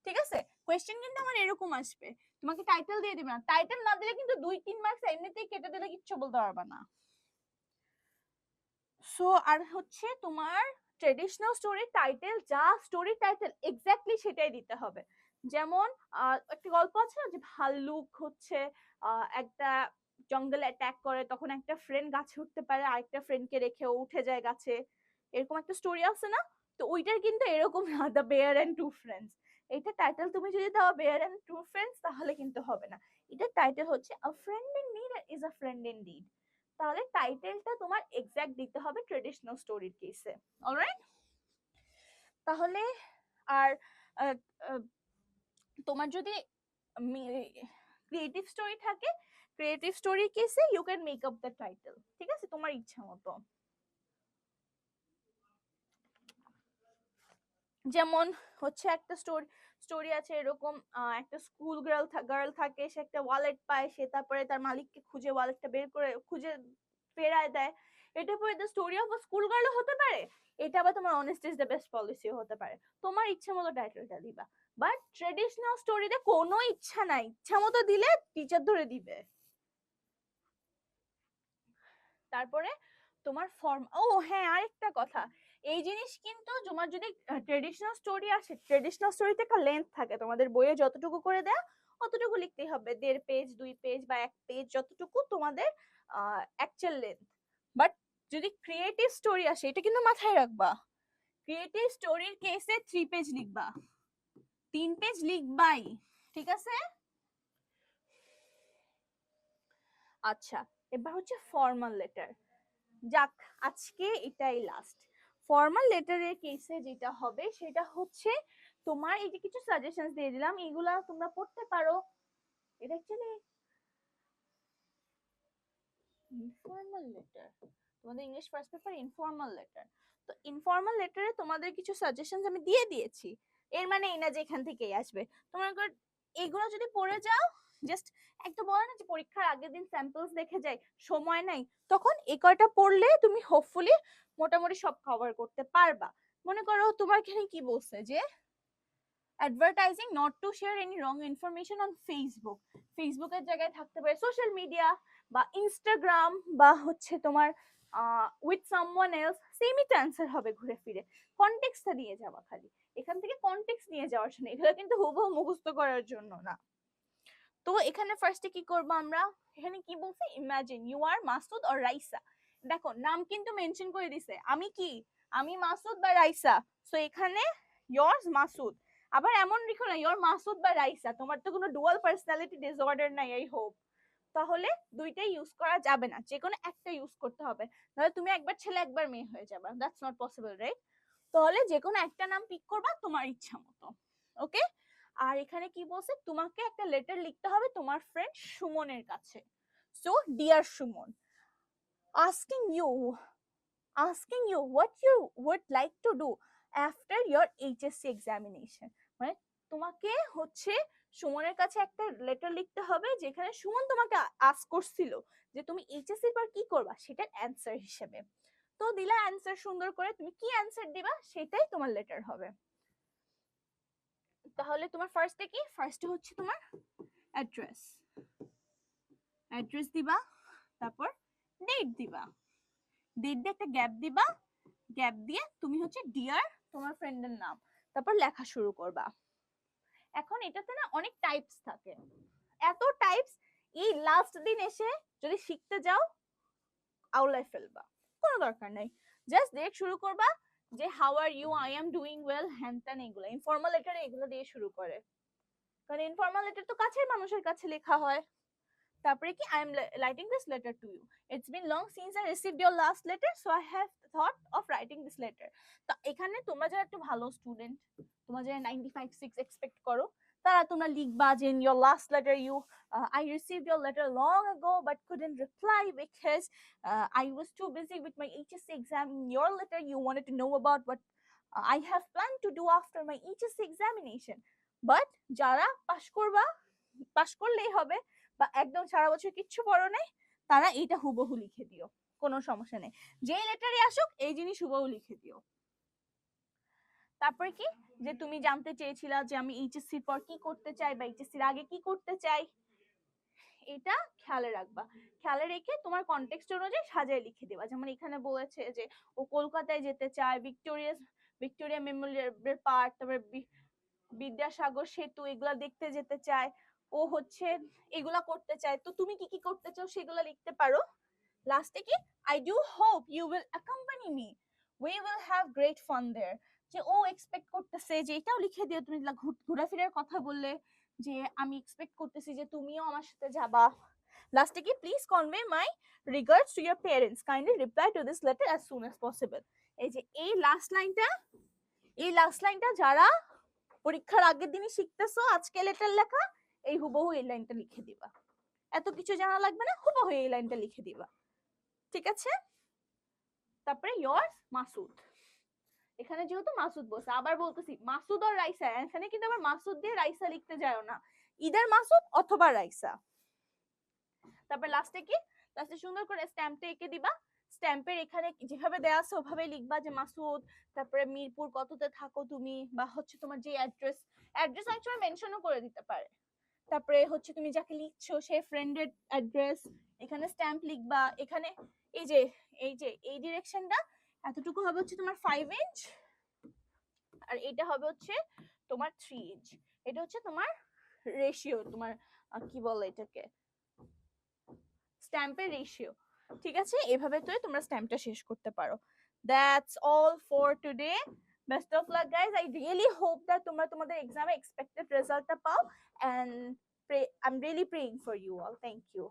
ঠিক আছে? কোয়েশ্চেন কিন্তু আমার এরকম আসবে, তোমাকে টাইটেল দিয়ে দিবে না, টাইটেল না দিলে কিন্তু 2-3 মার্কস এমনিতেই কেটে দিলে কিচ্ছু বলতে পারবা না। সো আর হচ্ছে তোমার ট্রেডিশনাল স্টোরি টাইটেল, যা স্টোরি টাইটেল এক্স্যাক্টলি সেটাই দিতে হবে। যেমন একটা গল্প আছে না যে ভাল্লুক হচ্ছে একটা জঙ্গলে অ্যাটাক করে, তখন একটা ফ্রেন্ড গাছে উঠতে পারে, আরেকটা ফ্রেন্ডকে রেখে ও উঠে যায় গাছে, এরকম একটা স্টোরি আছে না? তো ওইটার কিন্তু এরকম না, the bear and two friends, এটা টাইটেল তুমি যদি দাও বেয়ার এন্ড টু ফ্রেন্ডস তাহলে কিন্তু হবে না, এটার টাইটেল হচ্ছে আ friend in need is a friend in deed. তাহলে টাইটেলটা তোমার এক্স্যাক্ট দিতে হবে ট্রেডিশনাল স্টোরির কেসে, অলরাইট? তাহলে আর তোমার যদি ক্রিয়েটিভ স্টোরি থাকে, ক্রিয়েটিভ স্টোরির কেসে you can make up the title, ঠিক আছে, তোমার ইচ্ছা মতো। যেমন হচ্ছে একটা স্টোরি আছে এরকম, একটা স্কুল গার্ল থাকে, সে একটা ওয়ালেট পায়, সে তারপরে তার মালিককে খুঁজে ওয়ালেটটা বের করে খুঁজে ফেরায় দেয়, এটা পরে the story of a school গার্লও হতে পারে, এটা আবার তোমার অনেস্টি ইজ দ্য বেস্ট পলিসিও হতে পারে, তোমার ইচ্ছা মতো টাইটেলটা দিবা। বাট ট্রেডিশনাল স্টোরিতে কোনো ইচ্ছা নাই, ইচ্ছা মতো দিলে টিচার ধরে দিবে। তারপরে তোমার ফর্ম, ও হ্যাঁ আরেকটা কথা, এই জিনিস কিন্তু তোমার যদি ট্রেডিশনাল স্টোরি আসে, ট্রেডিশনাল স্টোরিতে একটা লেন্থ থাকে, তোমাদের বইয়ে যতটুকু করে দেয়া অতটুকু লিখতেই হবে, 1.5 পেজ 2 পেজ বা 1 পেজ, যতটুকু তোমাদের অ্যাকচুয়াল লেন্থ। বাট যদি ক্রিয়েটিভ স্টোরি আসে, এটা কিন্তু মাথায় রাখবা, ক্রিয়েটিভ স্টোরির কেসে 3 পেজ লিখবা, 3 পেজ লিখবাই, ঠিক আছে? আচ্ছা, এবার হচ্ছে ফর্মাল লেটার। যাক, আজকে এটাই লাস্ট। ফর্মাল লেটারের কেসে যেটা হবে সেটা হচ্ছে তোমার এই যে কিছু সাজেশনস দিয়ে দিলাম, এগুলা তোমরা পড়তে পারো। এটা অ্যাকচুয়ালি ইনফর্মাল লেটার, তোমাদের English first paper informal letter, তো ইনফর্মাল লেটারে তোমাদের কিছু সাজেশনস আমি দিয়ে দিয়েছি, এর মানে এই না যে এখান থেকেই আসবে, তোমরা এগুলো যদি পড়ে যাও জাস্ট একটা বলে না যে পরীক্ষার আগের দিন স্যাম্পলস দেখে যাই, সময় নাই, তখন এই কয়টা পড়লে তুমি হোপফুলি মোটামুটি সব কভার করতে পারবা। মনে করো তোমার এখানে কি বলছে যে advertising not to share any wrong information on Facebook, ফেসবুকের জায়গায় থাকতে পারে সোশ্যাল মিডিয়া বা ইনস্টাগ্রাম বা হচ্ছে তোমার উইথ সামওয়ান এলস, সেমই তো অ্যান্সার হবে ঘুরে ফিরে। কনটেক্সটটা নিয়ে যাওয়া, খালি এখান থেকে কনটেক্সট নিয়ে যাওয়ার জন্য, এগুলো কিন্তু হুবহু মুখস্থ করার জন্য না। তো এখানে ফার্স্টে কি করব আমরা, এখানে কি বলছে, imagine you are Masud or Raisa. দেখো নাম কিন্তু মেনশন করে দিছে, আমি কি, আমি মাসুদ বা রাইসা, সো এখানে yours মাসুদ। আবার এমন লিখো না ইয়োর মাসুদ বা রাইসা, তোমার তো কোনো ডুয়াল পার্সোনালিটি ডিসঅর্ডার নাই আই হোপ। তাহলে দুইটাই ইউজ করা যাবে না, যে কোনো একটা ইউজ করতে হবে, নাহলে তুমি একবার ছেলে একবার মেয়ে হয়ে যাবে, দ্যাটস নট পসিবল রাইট। তাহলে যে কোনো একটা নাম পিক করবা তোমার ইচ্ছা মতো, ওকে। আর এখানে কি বলছে, তোমাকে একটা লেটার লিখতে হবে তোমার ফ্রেন্ড সুমনের কাছে। So dear Suman, asking you what you would like to do after your HSC examination, মানে তোমাকে হচ্ছে সুমনের কাছে একটা লেটার লিখতে হবে যেখানে সুমন তোমাকে আস্ক করছিল যে তুমি এইচএসসি পর কি করবা, সেটার অ্যান্সার হিসেবে। তো দিলা অ্যান্সার সুন্দর করে, তুমি কি অ্যান্সার দিবা সেটাই তোমার লেটার হবে। তাহলে তোমার ফার্স্টে কি, ফার্স্টে হচ্ছে তোমার অ্যাড্রেস, অ্যাড্রেস দিবা, তারপর ডেট দিবা, ডেট দিয়ে একটা গ্যাপ দিবা, গ্যাপ দিয়ে তুমি হচ্ছে ডিয়ার তোমার ফ্রেন্ডের নাম, তারপর লেখা শুরু করবা। এখন এটাতে না অনেক টাইপস থাকে, এত টাইপস এই লাস্ট দিন এসে যদি শিখতে যাও আউলাই ফেলবা, কোনো দরকার নাই। জাস্ট ডিরেক্ট শুরু করবা যে how are you, I am doing well, হ্যান ত্যান, এগুলো ইনফর্মাল লেটারে এগুলো দিয়ে শুরু করে, কারণ ইনফর্মাল লেটার তো কাছের মানুষের কাছে লেখা হয়। তারপরে কি, I am writing this letter to you. It's been long since I received your last letter, so I have thought of writing this letter. তো এখানে তোমরা যারা একটু ভালো স্টুডেন্ট, তোমরা যারা 95 6 এক্সপেক্ট করো, তারা তোমরা লিখবা যে in your last letter you I received your letter long ago but couldn't reply because I was too busy with my HSC exam. In your letter you wanted to know about what I have planned to do after my HSC examination. But যারা পাশ করবা, পাশ করলেই হবে, বা একদম সারা বছর কিচ্ছু পড়ো নাই, তারা এইটা হুবহু লিখে দিও, কোনো সমস্যা নেই, যে লেটারে আসুক এই জিনিস হুবহু লিখে দিও। তারপরে কি, যে তুমি জানতে চেয়েছিলা যে আমি এইচএসসির পর কি করতে চাই বা এইচএসসির আগে কি করতে চাই, এটা খেয়ালে রাখবা। খেয়ালে রেখে তোমার কনটেক্সট অনুযায়ী সাজায় লিখে দেবা। যেমন এখানে বলেছে যে ও কলকাতায় যেতে চায়, ভিক্টোরিয়া মেমোরিয়াল পার্ক, তারপরে বিদ্যাসাগর সেতু এগুলা দেখতে যেতে চায়, ও হচ্ছে এগুলা করতে চায়, তো তুমি কি কি করতে চাও সেগুলা লিখতে পারো। লাস্টে কি, I do hope you will accompany me, we will have great fun there, যে ও এক্সপেক্ট করতেছে, যে এটাও লিখে দিও তুমি ঘোরাফেরার কথা বললে, যে আমি এক্সপেক্ট করতেছি যে তুমিও আমার সাথে যাবা। লাস্টে কি, please convey my regards to your parents, kindly reply to this letter as soon as possible. এই যে এই লাস্ট লাইনটা যারা পরীক্ষার আগের দিনই শিখতেছো আজকে লেটার লেখা, এই হুবহু এই লাইনটা লিখে দিবা, এত কিছু জানা লাগবে না, হুবহু এই লাইনটা লিখে দিবা, ঠিক আছে। তারপরে yours মাসুদ, এখানে যেহেতু মাসুদ বলছে, আবার বলতেছি মাসুদ আর রাইসা, এখানে কিন্তু আবার মাসুদ দিয়ে রাইসা লিখতে যাও না, ইদার মাসুদ অথবা রাইসা। তারপর লাস্টে কি, লাস্টে সুন্দর করে স্ট্যাম্পটা এঁকে দিবা, স্ট্যাম্পের এখানে যেভাবে দেয়া আছে ওভাবে লিখবা যে মাসুদ, তারপরে মিরপুর কততে থাকো তুমি, বা হচ্ছে তোমার যে অ্যাড্রেস অনেক সময় মেনশনও করে দিতে পারে, তারপরে হচ্ছে তুমি যাকে লিখছো সেই ফ্রেন্ডের অ্যাড্রেস, এখানে স্ট্যাম্প লিখবা। এখানে এই যে এই ডিরেকশনটা এতটুকু হবে হচ্ছে তোমার 5 ইঞ্চ, আর এটা হবে হচ্ছে তোমার 3 ইঞ্চ, এটা হচ্ছে তোমার রেশিও, তোমার কি বলে এটাকে, স্ট্যাম্পের রেশিও, ঠিক আছে। এভাবে তো তোমরা স্ট্যাম্পটা শেষ করতে পারো। That's all for today. Best of luck guys. I really hope that তোমরা তোমাদের এক্সামে expected রেজাল্টটা পাও, and I'm really praying for you all. Thank you.